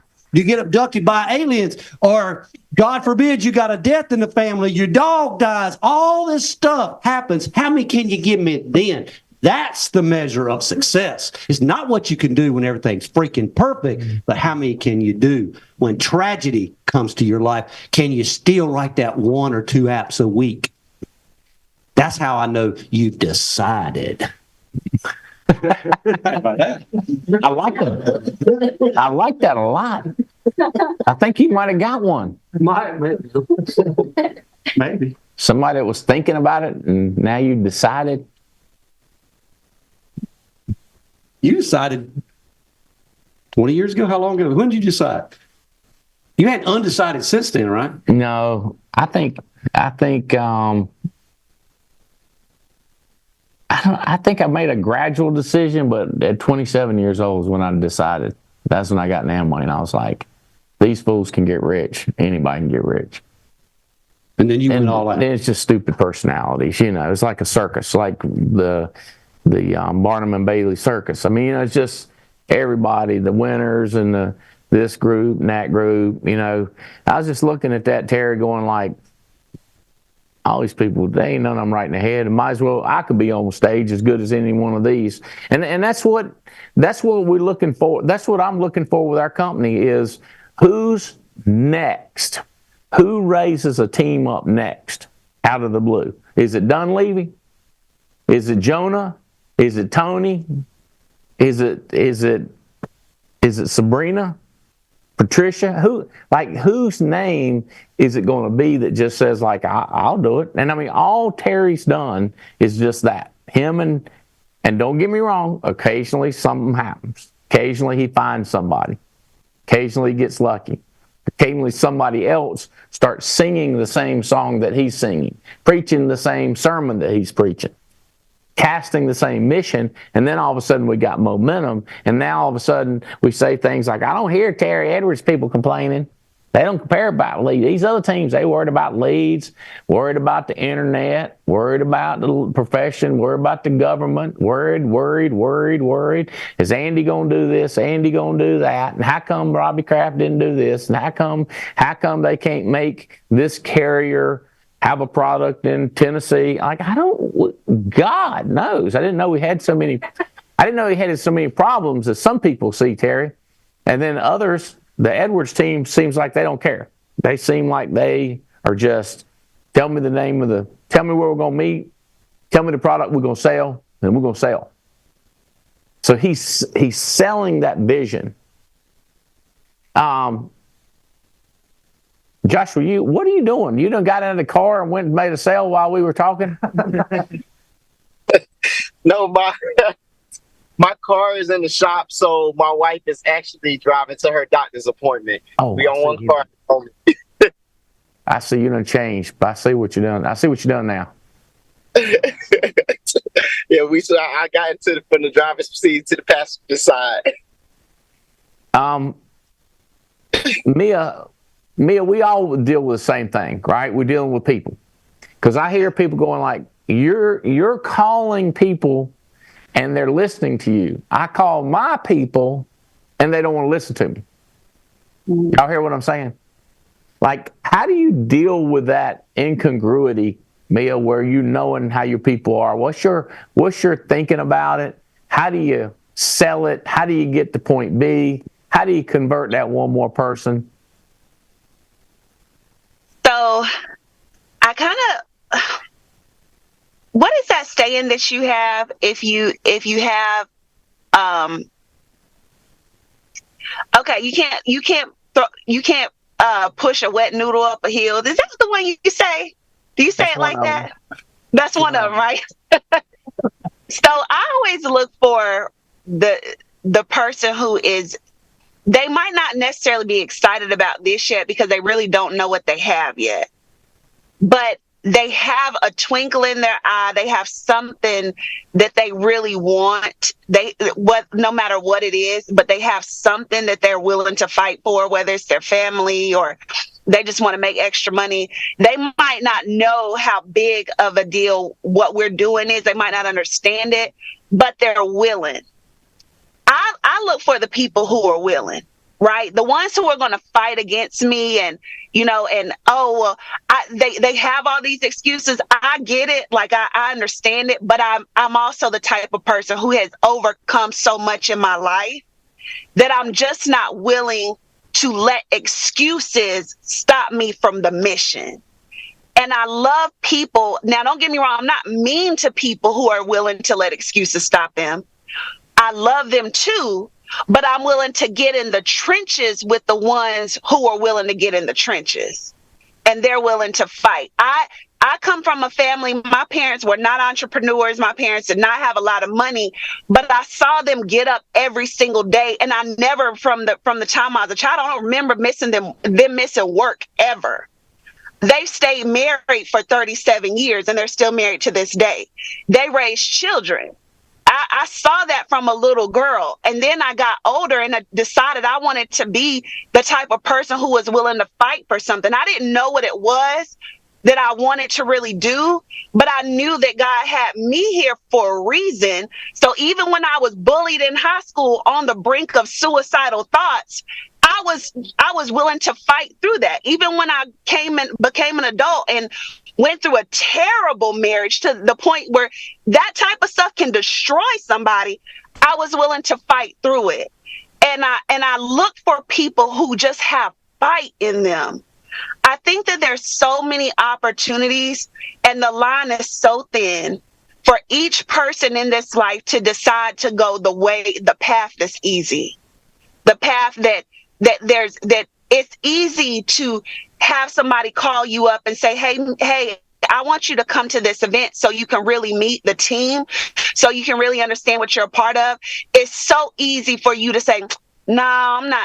aliens, or God forbid you got a death in the family, your dog dies, all this stuff happens. How many can you give me then? That's the measure of success. It's not what you can do when everything's freaking perfect, but how many can you do? When tragedy comes to your life, can you still write that 1 or 2 apps a week? That's how I know you've decided. I like that. I like that a lot. I think you might have got one. Maybe. Somebody that was thinking about it and now you decided. You decided 20 years ago? How long ago? When did you decide? You had undecided since then, right? No, I think I made a gradual decision, but at 27 years old is when I decided. That's when I got in Amway, and I was like, these fools can get rich. Anybody can get rich. And then you went all out. Then it's just stupid personalities, you know. It's like a circus, like the Barnum and Bailey circus. I mean, you know, it's just everybody, the winners and this group and that group, you know. I was just looking at that, Terry, going like, all these people, they ain't none of them right in the head. And might as well, I could be on stage as good as any one of these. And that's what we're looking for. That's what I'm looking for with our company is who's next? Who raises a team up next out of the blue? Is it Dunleavy? Is it Jonah? Is it Tony? Is it Sabrina? Patricia? Whose name is it going to be that just says like, I'll do it? And I mean, all Terry's done is just that. Him and don't get me wrong, occasionally something happens. Occasionally he finds somebody. Occasionally he gets lucky. Occasionally somebody else starts singing the same song that he's singing, preaching the same sermon that he's preaching, casting the same mission, and then all of a sudden we got momentum, and now all of a sudden we say things like, I don't hear Terry Edwards people complaining. They don't care about leads. These other teams, they worried about leads, worried about the internet, worried about the profession, worried about the government, worried. Is Andy going to do this? Andy going to do that? And how come Robbie Kraft didn't do this? And how come they can't make this carrier have a product in Tennessee? Like, God knows. I didn't know he had so many problems as some people see, Terry. And then others, the Edwards team seems like they don't care. They seem like they are just, tell me where we're going to meet, tell me the product we're going to sell, and we're going to sell. So he's selling that vision. Joshua, what are you doing? You done got in the car and went and made a sale while we were talking? No, my car is in the shop, so my wife is actually driving to her doctor's appointment. Oh, we on one car. I see you done changed, but I see what you're doing. I see what you're doing now. Yeah, I got from the driver's seat to the passenger side. Mia, we all deal with the same thing, right? We're dealing with people. Because I hear people going like, you're calling people and they're listening to you. I call my people and they don't want to listen to me. Y'all hear what I'm saying? Like, how do you deal with that incongruity, Mia, where you knowing how your people are? What's your thinking about it? How do you sell it? How do you get to point B? How do you convert that one more person? So I kind of, what is that saying that you have? If you have, okay, you can't push a wet noodle up a hill. Is that the one you say? Do you say it like that? That's one of them, right? So I always look for the person who is, they might not necessarily be excited about this yet because they really don't know what they have yet. But they have a twinkle in their eye. They have something that they really want. No matter what it is, but they have something that they're willing to fight for, whether it's their family or they just want to make extra money. They might not know how big of a deal what we're doing is. They might not understand it, but they're willing. I look for the people who are willing. right? The ones who are going to fight against me and, and, oh, well, they have all these excuses. I get it. Like, I understand it, but I'm also the type of person who has overcome so much in my life that I'm just not willing to let excuses stop me from the mission. And I love people. Now, don't get me wrong. I'm not mean to people who are willing to let excuses stop them. I love them too, but I'm willing to get in the trenches with the ones who are willing to get in the trenches, and they're willing to fight. I come from a family, my parents were not entrepreneurs. My parents did not have a lot of money, but I saw them get up every single day. And I never, from the time I was a child, I don't remember them missing work ever. They stayed married for 37 years and they're still married to this day. They raised children. I saw that from a little girl. And then I got older and I decided I wanted to be the type of person who was willing to fight for something. I didn't know what it was that I wanted to really do, but I knew that God had me here for a reason. So even when I was bullied in high school on the brink of suicidal thoughts, I was willing to fight through that. Even when I became an adult and went through a terrible marriage to the point where that type of stuff can destroy somebody, I was willing to fight through it. And I look for people who just have fight in them. I think that there's so many opportunities and the line is so thin for each person in this life to decide to go the path that's easy, the path that it's easy to have somebody call you up and say, hey, I want you to come to this event so you can really meet the team, so you can really understand what you're a part of. It's so easy for you to say, no,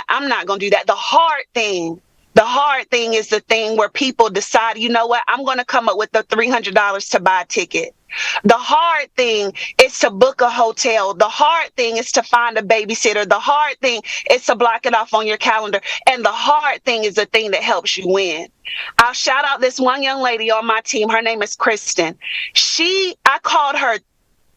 I'm not going to do that. The hard thing is the thing where people decide, you know what, I'm going to come up with the $300 to buy a ticket. The hard thing is to book a hotel. The hard thing is to find a babysitter. The hard thing is to block it off on your calendar. And the hard thing is the thing that helps you win. I'll shout out this one young lady on my team. Her name is Kristen. I called her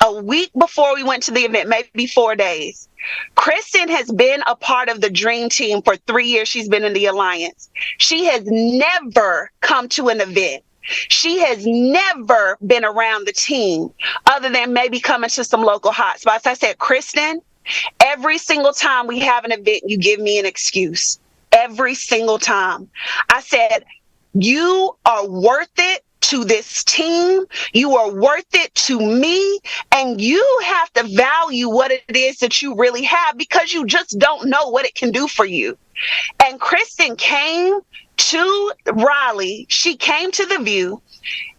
a week before we went to the event, maybe 4 days. Kristen has been a part of the Dream Team for 3 years. She's been in the Alliance. She has never come to an event. She has never been around the team other than maybe coming to some local hotspots. I said, Kristen, every single time we have an event, you give me an excuse. Every single time. I said, you are worth it to this team. You are worth it to me. And you have to value what it is that you really have, because you just don't know what it can do for you. And Kristen came to Raleigh. She came to the View.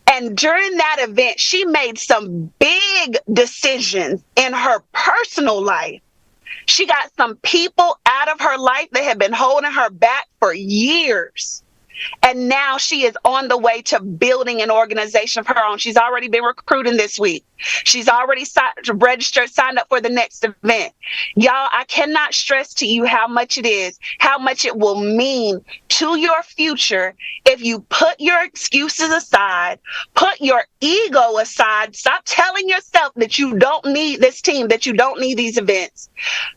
And during that event, she made some big decisions in her personal life. She got some people out of her life that had been holding her back for years. And now she is on the way to building an organization of her own. She's already been recruiting this week. She's already signed up for the next event. Y'all, I cannot stress to you how much it will mean to your future if you put your excuses aside, put your ego aside, stop telling yourself that you don't need this team, that you don't need these events.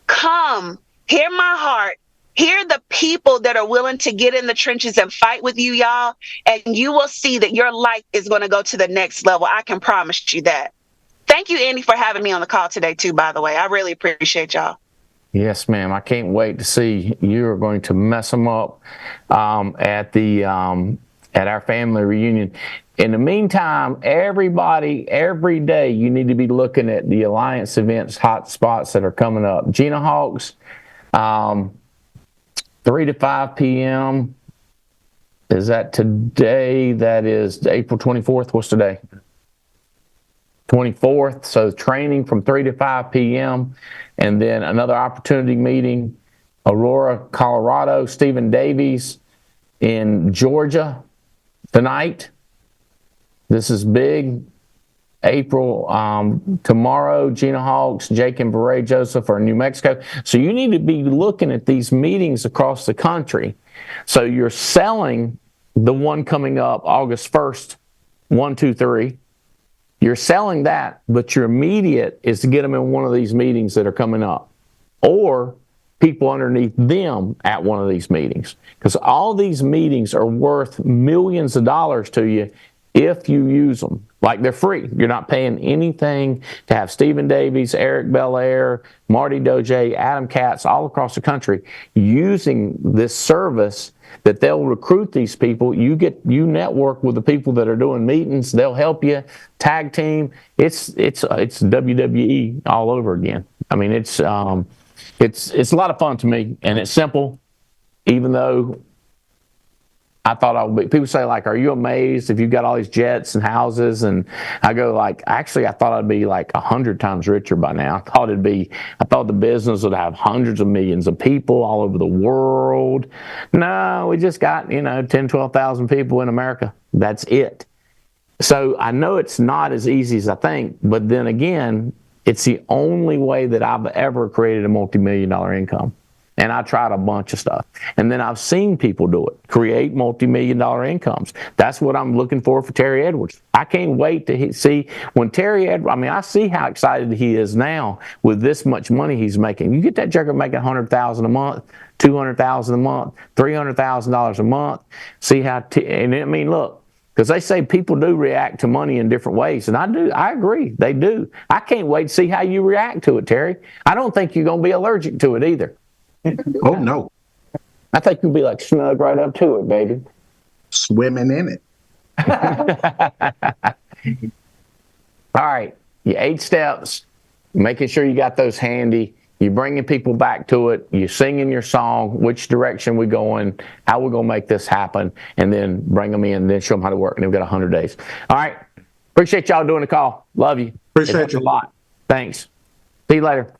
Come, hear my heart. Hear the people that are willing to get in the trenches and fight with you, y'all, and you will see that your life is going to go to the next level. I can promise you that. Thank you, Andy, for having me on the call today, too, by the way. I really appreciate y'all. Yes, ma'am. I can't wait to see you're going to mess them up at our family reunion. In the meantime, everybody, every day, you need to be looking at the Alliance events, hot spots that are coming up. Gina Hawks, 3 to 5 p.m. Is that today? That is April 24th. What's today? 24th. So training from 3 to 5 p.m. And then another opportunity meeting, Aurora, Colorado, Stephen Davies in Georgia tonight. This is big. April, tomorrow, Gina Hawks, Jake and Beret Joseph are in New Mexico. So you need to be looking at these meetings across the country. So you're selling the one coming up August 1st, 1, 2, 3. You're selling that, but your immediate is to get them in one of these meetings that are coming up. Or people underneath them at one of these meetings, because all these meetings are worth millions of dollars to you if you use them. Like, they're free. You're not paying anything to have Stephen Davies, Eric Belair, Marty Doge, Adam Katz all across the country using this service, that they'll recruit these people. You network with the people that are doing meetings. They'll help you, tag team. It's WWE all over again. I mean, it's a lot of fun to me, and it's simple, even though I thought I would be. People say, like, are you amazed if you've got all these jets and houses? And I go, like, actually, I thought I'd be like 100 times richer by now. I thought the business would have hundreds of millions of people all over the world. No, we just got, 10, 12,000 people in America. That's it. So I know it's not as easy as I think, but then again, it's the only way that I've ever created a multi-million-dollar income. And I tried a bunch of stuff. And then I've seen people do it, create multi-million-dollar incomes. That's what I'm looking for Terry Edwards. I can't wait to see when Terry Edwards, I see how excited he is now with this much money he's making. You get that joker making $100,000 a month, $200,000 a month, $300,000 a month. See how, look, because they say people do react to money in different ways. And I agree, they do. I can't wait to see how you react to it, Terry. I don't think you're going to be allergic to it either. Oh, no. I think you'll be like snug right up to it, baby. Swimming in it. All right. Your 8 steps, making sure you got those handy. You're bringing people back to it. You're singing your song, which direction we're going, how we're going to make this happen, and then bring them in and then show them how to work. And they've got 100 days. All right. Appreciate y'all doing the call. Love you. Appreciate you a lot. Thanks. See you later.